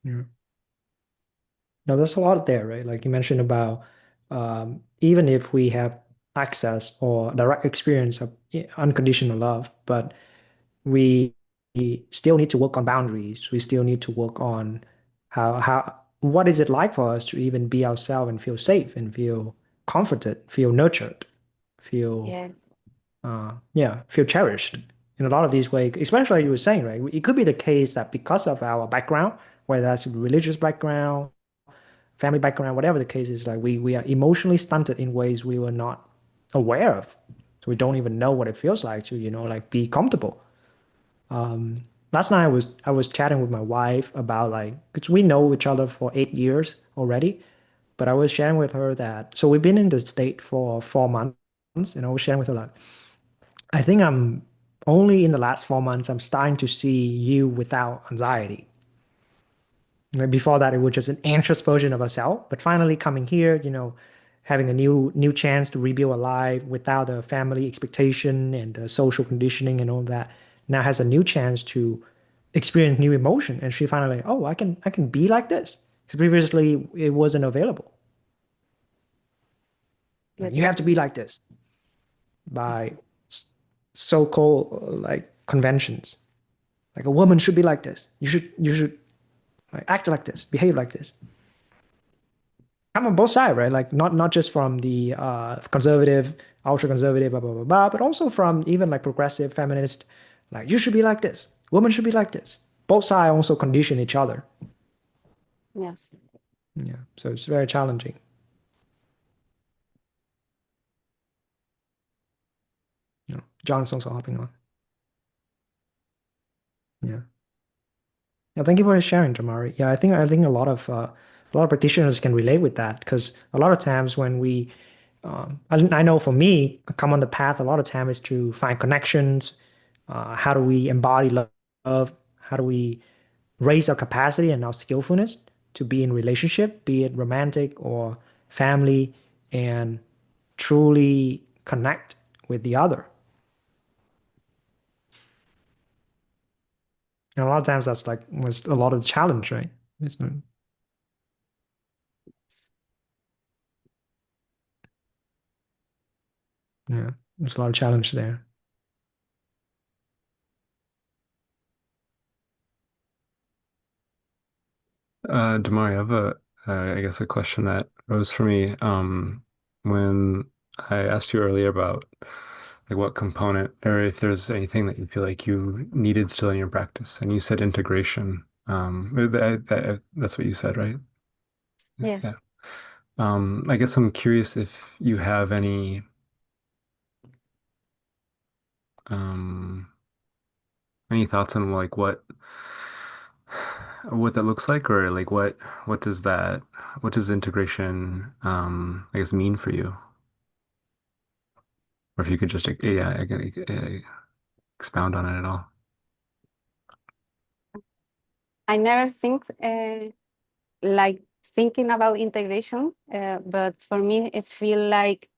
Yeah. No, there's a lot there, right? Like you mentioned about even if we have access or direct experience of unconditional love, but we still need to work on boundaries. We still need to work on how what is it like for us to even be ourselves and feel safe and feel comforted, feel nurtured, feel yeah, feel cherished in a lot of these ways, especially like you were saying, right? It could be the case that because of our background, whether that's religious background, family background, whatever the case is, like we are emotionally stunted in ways we were not aware of. So we don't even know what it feels like to, like be comfortable. Last night I was chatting with my wife about like, because we know each other for 8 years already, but I was sharing with her that so we've been in the state for 4 months, and I was sharing with her like, I think I'm only in the last 4 months I'm starting to see you without anxiety. Before that, it was just an anxious version of ourselves. But finally coming here, having a new chance to rebuild a life without the family expectation and the social conditioning and all that, now has a new chance to experience new emotion. And she finally, oh, I can be like this. Because previously it wasn't available. Like, you have to be like this by so-called like conventions. Like a woman should be like this. You should like, act like this, behave like this. I'm on both sides, right? Like not just from the conservative, ultra conservative, blah blah blah blah, but also from even like progressive feminist, like you should be like this, women should be like this. Both sides also condition each other. yes. Yeah, so it's very challenging. John's also hopping on. Yeah. Yeah, thank you for sharing, Tamari. Yeah, I think a lot of practitioners can relate with that because a lot of times when I know for me, come on the path a lot of time is to find connections. How do we embody love? How do we raise our capacity and our skillfulness to be in relationship, be it romantic or family, and truly connect with the other. And a lot of times that's like was a lot of the challenge, right? It's not, yeah, there's a lot of challenge there. Damari, I have I guess a question that rose for me when I asked you earlier about like what component or if there's anything that you feel like you needed still in your practice, and you said integration. That's what you said, right? Yes. Yeah. I guess I'm curious if you have um, any thoughts on like what that looks like, or like what does that what does integration I guess mean for you? Or if you could just expound on it at all. I never think like thinking about integration, but for me, it's feel like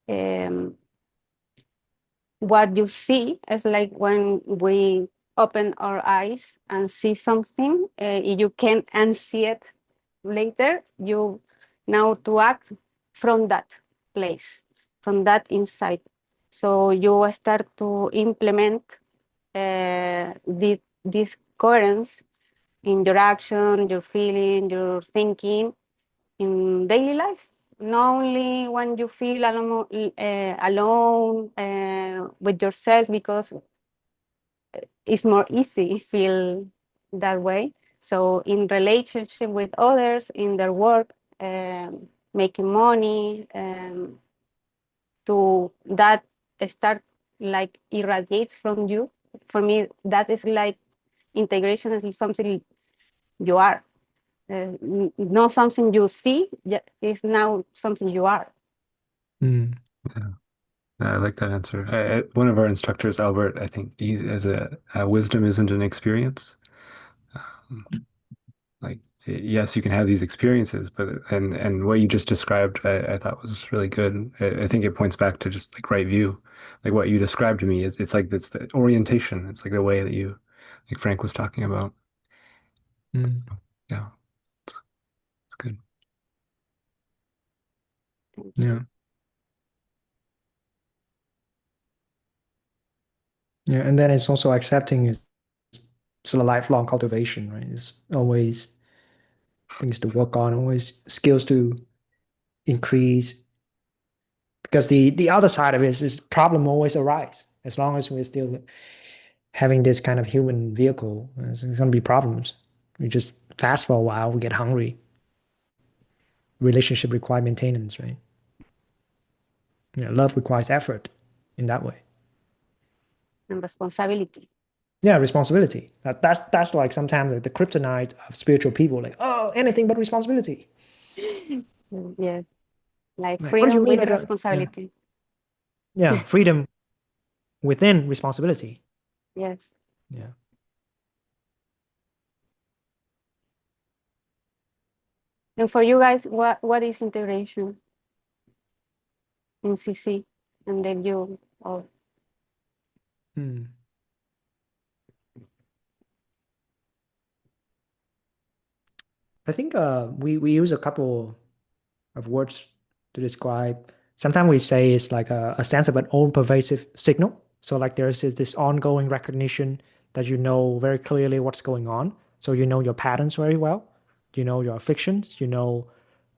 um, what you see is like when we open our eyes and see something, you can unsee it later. You now to act from that place, from that insight. So you start to implement this coherence in your action, your feeling, your thinking in daily life. Not only when you feel alone with yourself, because it's more easy feel that way. So in relationship with others, in their work, making money, to that start like irradiates from you. For me, that is like integration is something you are, not something you see. It's now something you are. Mm. Yeah. I like that answer. One of our instructors, Albert, I think he's as a wisdom isn't an experience. Um, like yes, you can have these experiences, but and what you just described, I thought was really good. I think it points back to just like right view, like what you described to me is it's like it's the orientation. It's like the way that you, like Frank was talking about. Mm. Yeah, it's good. Yeah. Yeah, and then it's also accepting is still a lifelong cultivation, right? It's always things to work on, always skills to increase. Because the other side of it is problem always arise. As long as we're still having this kind of human vehicle, there's going to be problems. We just fast for a while, we get hungry. Relationship require maintenance, right? Love requires effort in that way. And responsibility. Yeah, responsibility. That's like sometimes the kryptonite of spiritual people, like, oh, anything but responsibility. Yes, like Like, what do you freedom mean with I got? Yeah, responsibility. yeah, freedom within responsibility. Yes. Yeah. And for you guys, what is integration in CC? And then you, oh, Hmm. I think we use a couple of words to describe. Sometimes we say it's like a sense of an own pervasive signal. So like there's this ongoing recognition that you know very clearly what's going on. So you know your patterns very well. You know your afflictions. You know,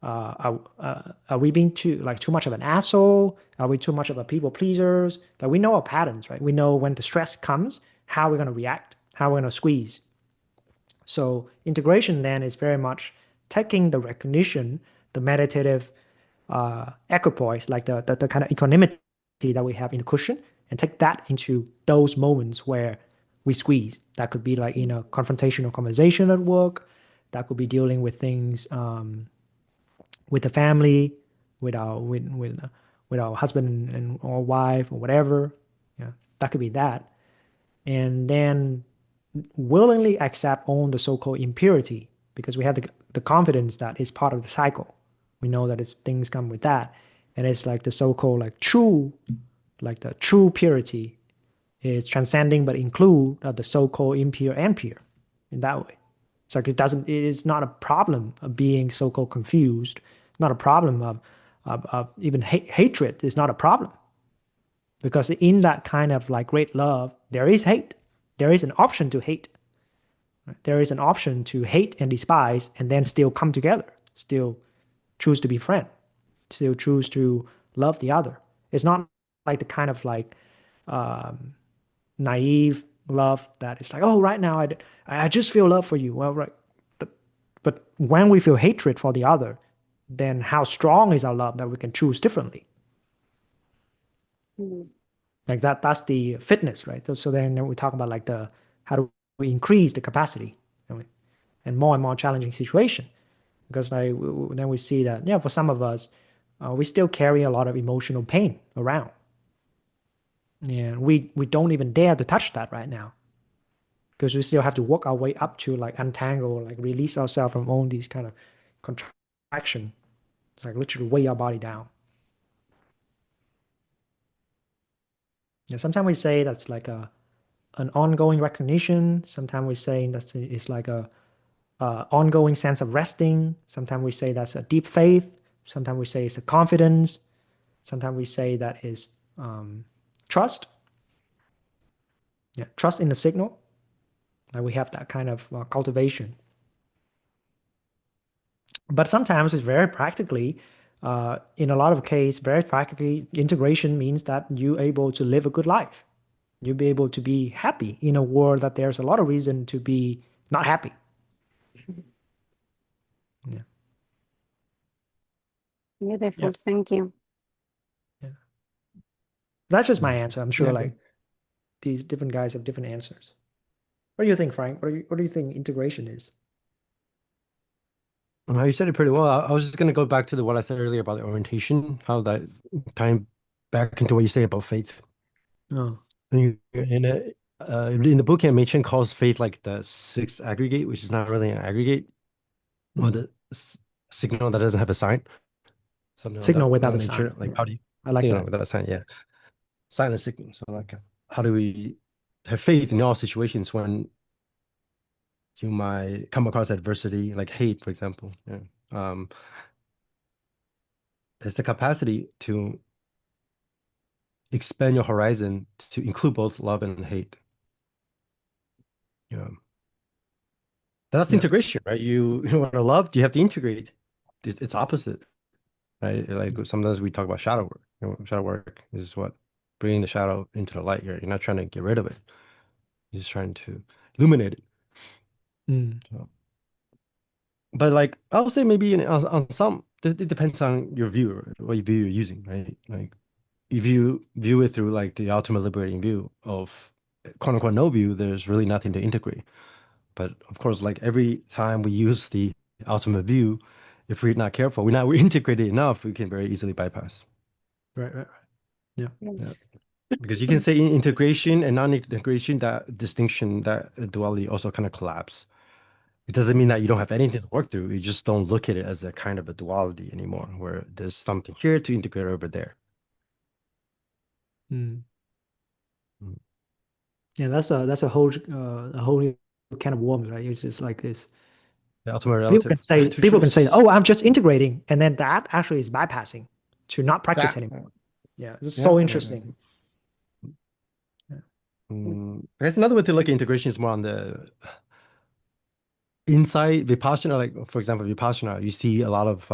are we being too much of an asshole? Are we too much of a people pleasers? Like we know our patterns, right? We know when the stress comes, how we're gonna react, how we're gonna squeeze. So integration then is very much taking the recognition, the meditative equipoise, like the kind of equanimity that we have in the cushion, and take that into those moments where we squeeze. That could be like in a confrontational conversation at work. That could be dealing with things with the family, with our husband and or wife or whatever. Yeah, that could be that. And then willingly accept on the so-called impurity because we have the confidence that it's part of the cycle. We know that it's things come with that. And it's like the so-called like true, like the true purity is transcending but include the so-called impure and pure in that way. It's like it is not a problem of being so-called confused, not a problem of even hatred is not a problem. Because in that kind of like great love, there is hate. There is an option to hate. Right? There is an option to hate and despise and then still come together, still choose to be friend, still choose to love the other. It's not like the kind of like um, naive love that is like, oh, right now I just feel love for you. Well, right. But when we feel hatred for the other, then how strong is our love that we can choose differently? mm, Like that's the fitness, right? So then we talk about like how do we increase the capacity and more challenging situation because like then we see that yeah, for some of us, we still carry a lot of emotional pain around, and we don't even dare to touch that right now because we still have to work our way up to like untangle, like release ourselves from all these kind of contraction. It's like literally weigh our body down. Yeah, sometimes we say that's like an ongoing recognition. Sometimes we say it's like a ongoing sense of resting. Sometimes we say that's a deep faith. Sometimes we say it's a confidence. Sometimes we say that is trust. Yeah, trust in the signal. Like we have that kind of cultivation. But sometimes it's very practically, in a lot of cases, very practically, integration means that you're able to live a good life. You'll be able to be happy in a world that there's a lot of reason to be not happy. Yeah. Beautiful. Yeah. Thank you. Yeah. That's just my answer. I'm sure Yeah. like these different guys have different answers. What do you think, Frank? What do you think integration is? You said it pretty well. I was just gonna go back to what I said earlier about the orientation, how that tying back into what you say about faith. Oh, In the book, Machen calls faith like the sixth aggregate, which is not really an aggregate, or the signal that doesn't have a sign. Something signal of without that a nature. sign. Like Yeah. how do you I like signal that. without a sign? Yeah, silent signal. So like, how do we have faith in all situations when you might come across adversity, like hate, for example? Yeah. It's the capacity to expand your horizon to include both love and hate. Yeah. That's Yeah. integration, right? You want to love, you have to integrate. It's opposite, right? Like sometimes we talk about shadow work. Shadow work is what bringing the shadow into the light. You're not trying to get rid of it. You're just trying to illuminate it. Mm. So, but like I would say maybe on some, it depends on your view, what view you're using, right? Like if you view it through like the ultimate liberating view of quote unquote no view, there's really nothing to integrate. But of course, like every time we use the ultimate view, if we're not careful, we're integrated enough, we can very easily bypass. Right. Yeah. Yes. Because you can say integration and non-integration, that distinction, that duality also kind of collapse. It doesn't mean that you don't have anything to work through. You just don't look at it as a kind of a duality anymore, where there's something here to integrate over there. Mm. Mm. Yeah, that's a whole new can of worms, right? It's just like this. The ultimate People can relative say two people can say, truths. "Oh, I'm just integrating," and then that actually is bypassing to not practice Yeah. anymore. Yeah, it's Yeah, so yeah. interesting. I guess another way to look at integration is more on the insight vipassana. Like for example, vipassana, you see a lot of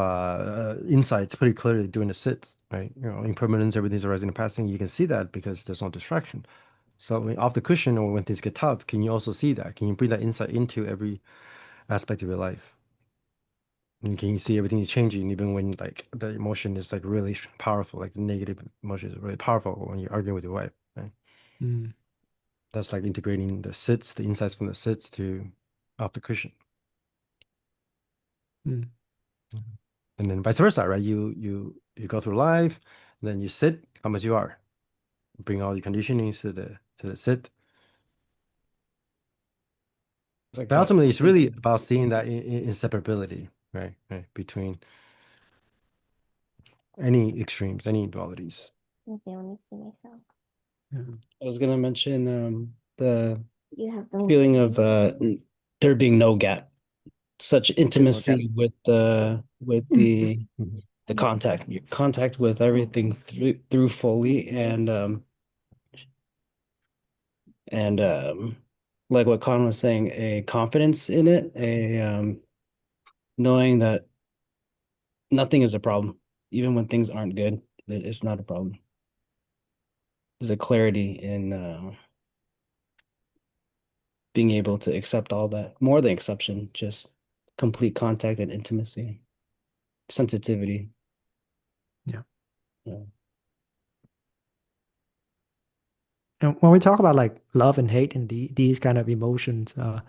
insights pretty clearly during the sits, right? Impermanence, everything's arising and passing. You can see that because there's no distraction. So off the cushion or when things get tough, can you also see that? Can you bring that insight into every aspect of your life? And can you see everything is changing even when like the emotion is like really powerful, like the negative emotion is really powerful when you're arguing with your wife, right? Mm. That's like integrating the sits, the insights from the sits to off the cushion. Mm. And then vice versa, right? You go through life, and then you sit, come as you are. Bring all your conditionings to the sit. It's like But a ultimately, it's really about seeing that inseparability, right? Between any extremes, any dualities. I was gonna mention the You have to feeling of there being no gap, such intimacy with Mhm. the contact, your contact with everything through fully, and like what Con was saying, a confidence in it, a knowing that nothing is a problem, even when things aren't good, it's not a problem. There's a clarity in being able to accept all that, more than exception, just complete contact and intimacy, sensitivity. Yeah. Yeah. And when we talk about like love and hate and these kind of emotions, I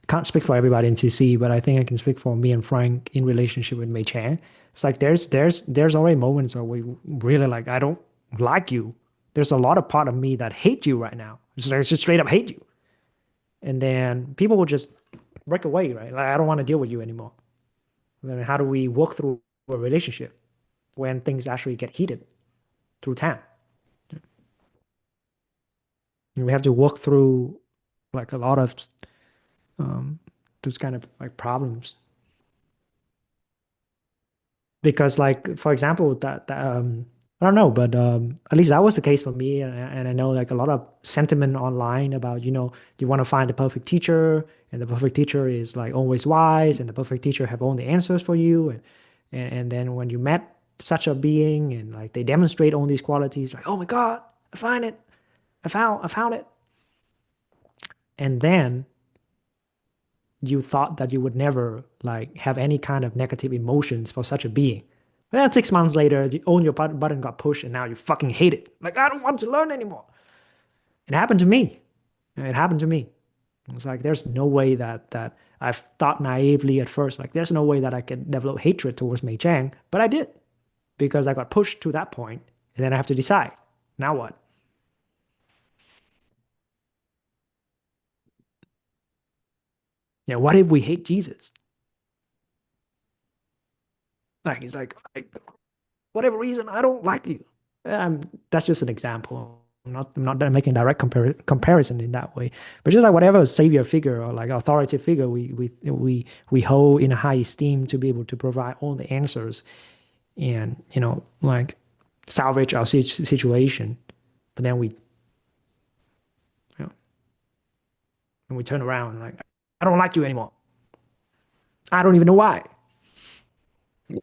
can't speak for everybody in TC, but I think I can speak for me and Frank in relationship with Mei Chan. It's like there's already moments where we really like I don't like you. There's a lot of part of me that hate you right now. It's just straight up hate you. And then people will just break away, right? Like I don't want to deal with you anymore. And then how do we work through a relationship when things actually get heated through time? And we have to work through like a lot of um, those kind of like problems because like for example that I don't know, but at least that was the case for me. And I know like a lot of sentiment online about, you want to find the perfect teacher, and the perfect teacher is like always wise, and the perfect teacher have all the answers for you. And then when you met such a being and like they demonstrate all these qualities, like, oh my God, I find it. I found it. And then you thought that you would never like have any kind of negative emotions for such a being. But then 6 months later, all your button got pushed, and now you fucking hate it. Like, I don't want to learn anymore. It happened to me. It happened to me. It's like there's no way that I've thought naively at first. Like, there's no way that I could develop hatred towards Mei Chang, but I did because I got pushed to that point, and then I have to decide. Now what? Yeah, what if we hate Jesus? Like, it's like whatever reason, I don't like you. That's just an example. I'm not making direct comparison in that way, but just like whatever savior figure or like authority figure we hold in a high esteem to be able to provide all the answers and like salvage our situation, but then we turn around and like, I don't like you anymore. I don't even know why.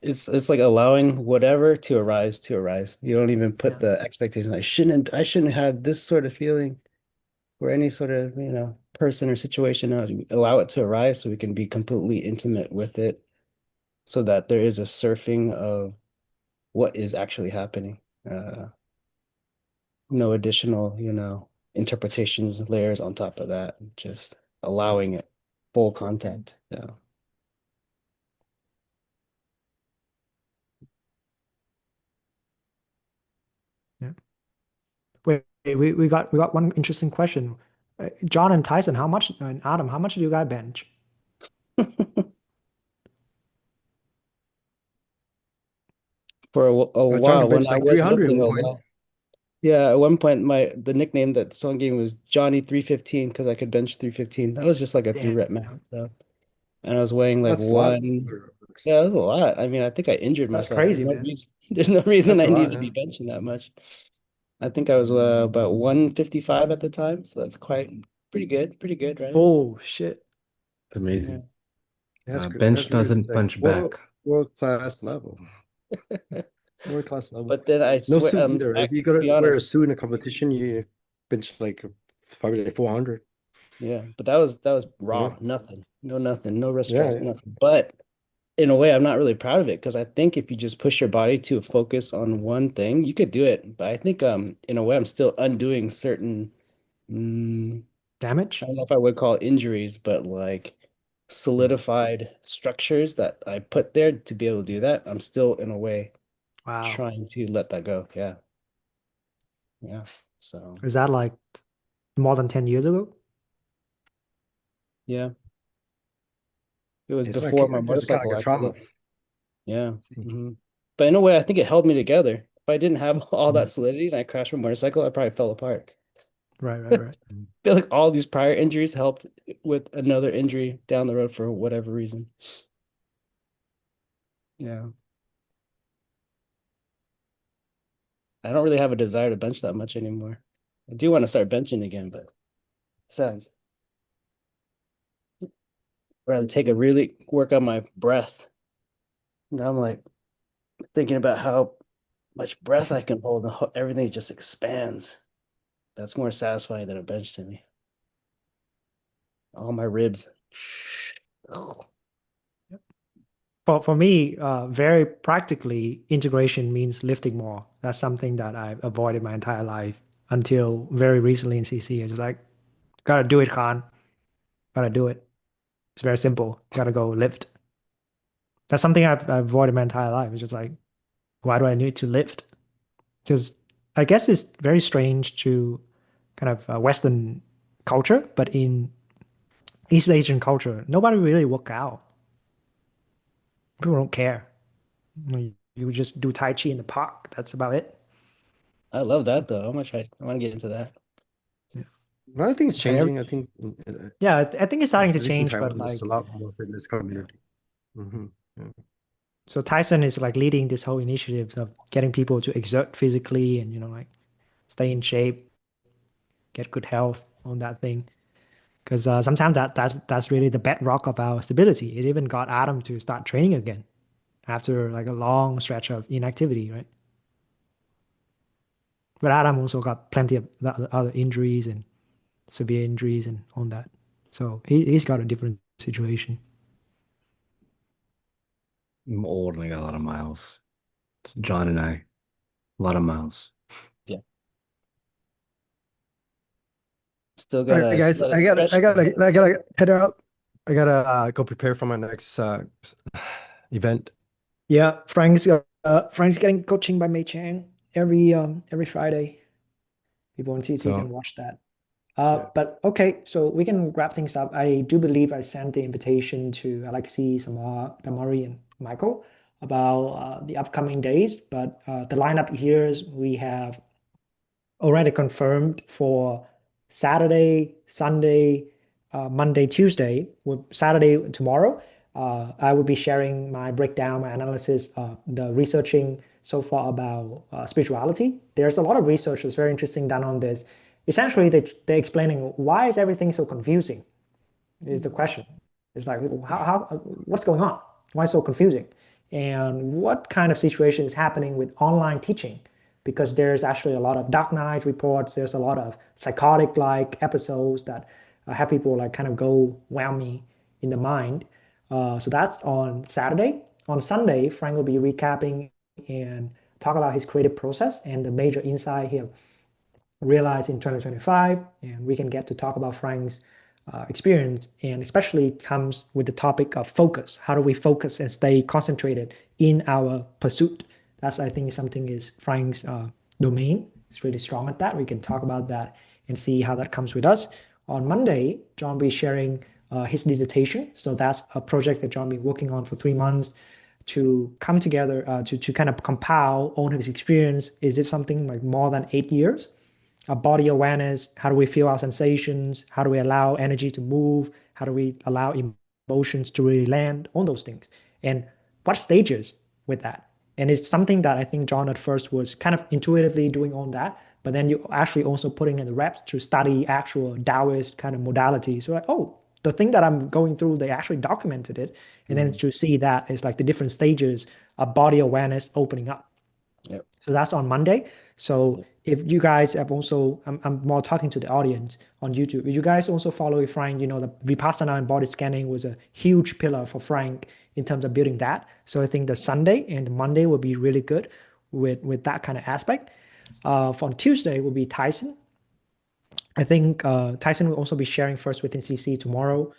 It's like allowing whatever to arise to arise. You don't even put Yeah. the expectation. I shouldn't have this sort of feeling for any sort of, person or situation. No, allow it to arise so we can be completely intimate with it, so that there is a surfing of what is actually happening. No additional, interpretations, layers on top of that. Just allowing it full content. Yeah. Yeah. Wait, we got one interesting question. John and Tyson, how much, and Adam, how much do you guys bench? For a Johnny while when benched I like was 300 at lifting one a point. lot. Yeah, at one point the nickname that someone gave me was Johnny 315 because I could bench 315. That was just like a 3 rep max stuff. And I was weighing like That's a lot. yeah, that was a lot. I mean, I think I injured That's myself. crazy, man. There's no reason That's I a lot, needed to be yeah. benching that much. I think I was about 155 at the time, so that's quite pretty good, right? Oh shit. Yeah. Amazing. Bench That's really doesn't like punch back. world class level. World class level. But then I No swear, suit either. If you to be gotta wear a honest, suit in a competition, you bench like probably like 400. yeah, but that was Yeah. raw, nothing, no wrist Yeah, stress, yeah. nothing. But in a way, I'm not really proud of it because I think if you just push your body to focus on one thing, you could do it. But I think in a way, I'm still undoing certain, I Damage? don't know if I would call it injuries, but like solidified structures that I put there to be able to do that. I'm still in a way Wow. trying to let that go. Yeah. Yeah. So Is that like more than 10 years ago? yeah, it was It's like before my it's kind of motorcycle like a trauma. accident. Yeah. But in a way, I think it held me together. If I didn't have all that solidity and I crashed my motorcycle, I probably fell apart. Right. I feel like all these prior injuries helped with another injury down the road for whatever reason. Yeah. I don't really have a desire to bench that much anymore. I do want to start benching again, but sounds rather take a really work on my breath. Now I'm like thinking about how much breath I can hold and how everything just expands. That's more satisfying than a bench to me. All my ribs. Oh. For me, very practically, integration means lifting more. That's something that I've avoided my entire life until very recently in CC. It's just like, gotta do it, Khan. Gotta do it. It's very simple. Gotta go lift. That's something I've avoided my entire life. It's just like, why do I need to lift? Because I guess it's very strange to kind of Western culture, but in East Asian culture, nobody really work out. People don't care. You just do Tai Chi in the park. That's about it. I love that though. I'm gonna try. I want to get into that. Yeah. Well, I think it's It's like changing. I think yeah, I think it's starting to at least in change, but Taiwan, like there's a lot more fitness community. Yeah. So Tyson is like leading this whole initiative of getting people to exert physically and like stay in shape, get good health on that thing. Because sometimes that's really the bedrock of our stability. It even got Adam to start training again after like a long stretch of inactivity, right? But Adam also got plenty of other injuries and severe injuries and on that. So he's got a different situation. I'm old and I got a lot of miles. It's John and I, a lot of miles. Still All gotta right, guys, let it I gotta, stretch. I gotta head out. I gotta go prepare for my next event. Yeah, Frank's getting coaching by Mei Chang every Friday. People on TT can So watch that. yeah. But okay, so we can wrap things up. I do believe I sent the invitation to Alexi, Samar, Damari, and Michael about the upcoming days. But the lineup here is we have already confirmed for Saturday, Sunday, Monday, Tuesday. With Saturday tomorrow, I will be sharing my breakdown, my analysis, the researching so far about spirituality. There's a lot of research that's very interesting done on this. Essentially, they're explaining why is everything so confusing is the question. It's like, what's going on? Why so confusing? And what kind of situation is happening with online teaching? Because there's actually a lot of dark night reports. There's a lot of psychotic-like episodes that have people like kind of go whammy in the mind. So that's on Saturday. On Sunday, Frank will be recapping and talk about his creative process and the major insight he realized in 2025, and we can get to talk about Frank's experience, and especially comes with the topic of focus. How do we focus and stay concentrated in our pursuit? That's, I think, something is Frank's domain. It's really strong at that. We can talk about that and see how that comes with us. On Monday, John will be sharing his dissertation. So that's a project that John will be working on for 3 months to come together to kind of compile all of his experience. Is it something like more than 8 years? Body awareness, how do we feel our sensations, how do we allow energy to move, how do we allow emotions to really land on those things, and what stages with that. And it's something that I think John at first was kind of intuitively doing on that, but then you actually also putting in the reps to study actual Taoist kind of modality. So like, oh, the thing that I'm going through, they actually documented it, and then to see that is like the different stages of body awareness opening up. Yep. So that's on Monday. So if you guys have also, I'm more talking to the audience on YouTube. If you guys also follow Frank, the Vipassana and body scanning was a huge pillar for Frank in terms of building that. So I think the Sunday and the Monday will be really good with that kind of aspect. On Tuesday will be Tyson. I think Tyson will also be sharing first within CC tomorrow.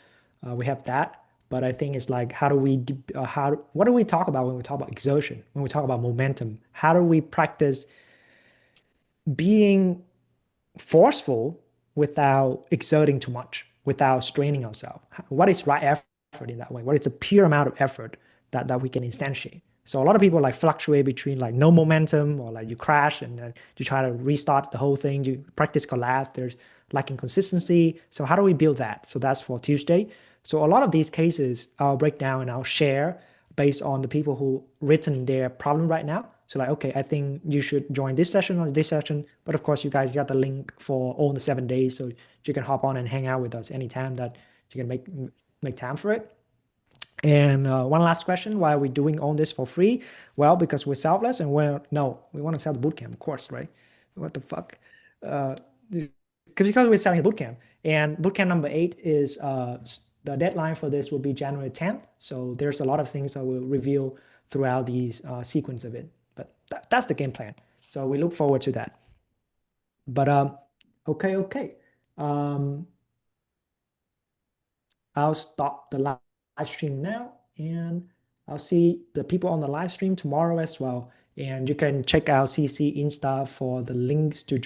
We have that. But I think it's like, what do we talk about when we talk about exertion, when we talk about momentum? How do we practice being forceful without exerting too much, without straining ourselves? What is right effort in that way? What is the pure amount of effort that we can instantiate? So a lot of people like fluctuate between like no momentum or like you crash and you try to restart the whole thing. You practice collapse. There's lacking consistency. So how do we build that? So that's for Tuesday. So a lot of these cases I'll break down and I'll share based on the people who written their problem right now. So like, okay, I think you should join this session or this session. But of course, you guys got the link for all the 7 days. So you can hop on and hang out with us anytime that you can make time for it. And one last question, why are we doing all this for free? Well, because we're selfless and we want to sell the bootcamp, of course, right? What the fuck? Because we're selling a bootcamp. And bootcamp number 8 is the deadline for this will be January 10th. So there's a lot of things that we'll reveal throughout these sequence of it. But that's the game plan. So we look forward to that. But okay. I'll stop the live stream now, and I'll see the people on the live stream tomorrow as well. And you can check out CC Insta for the links to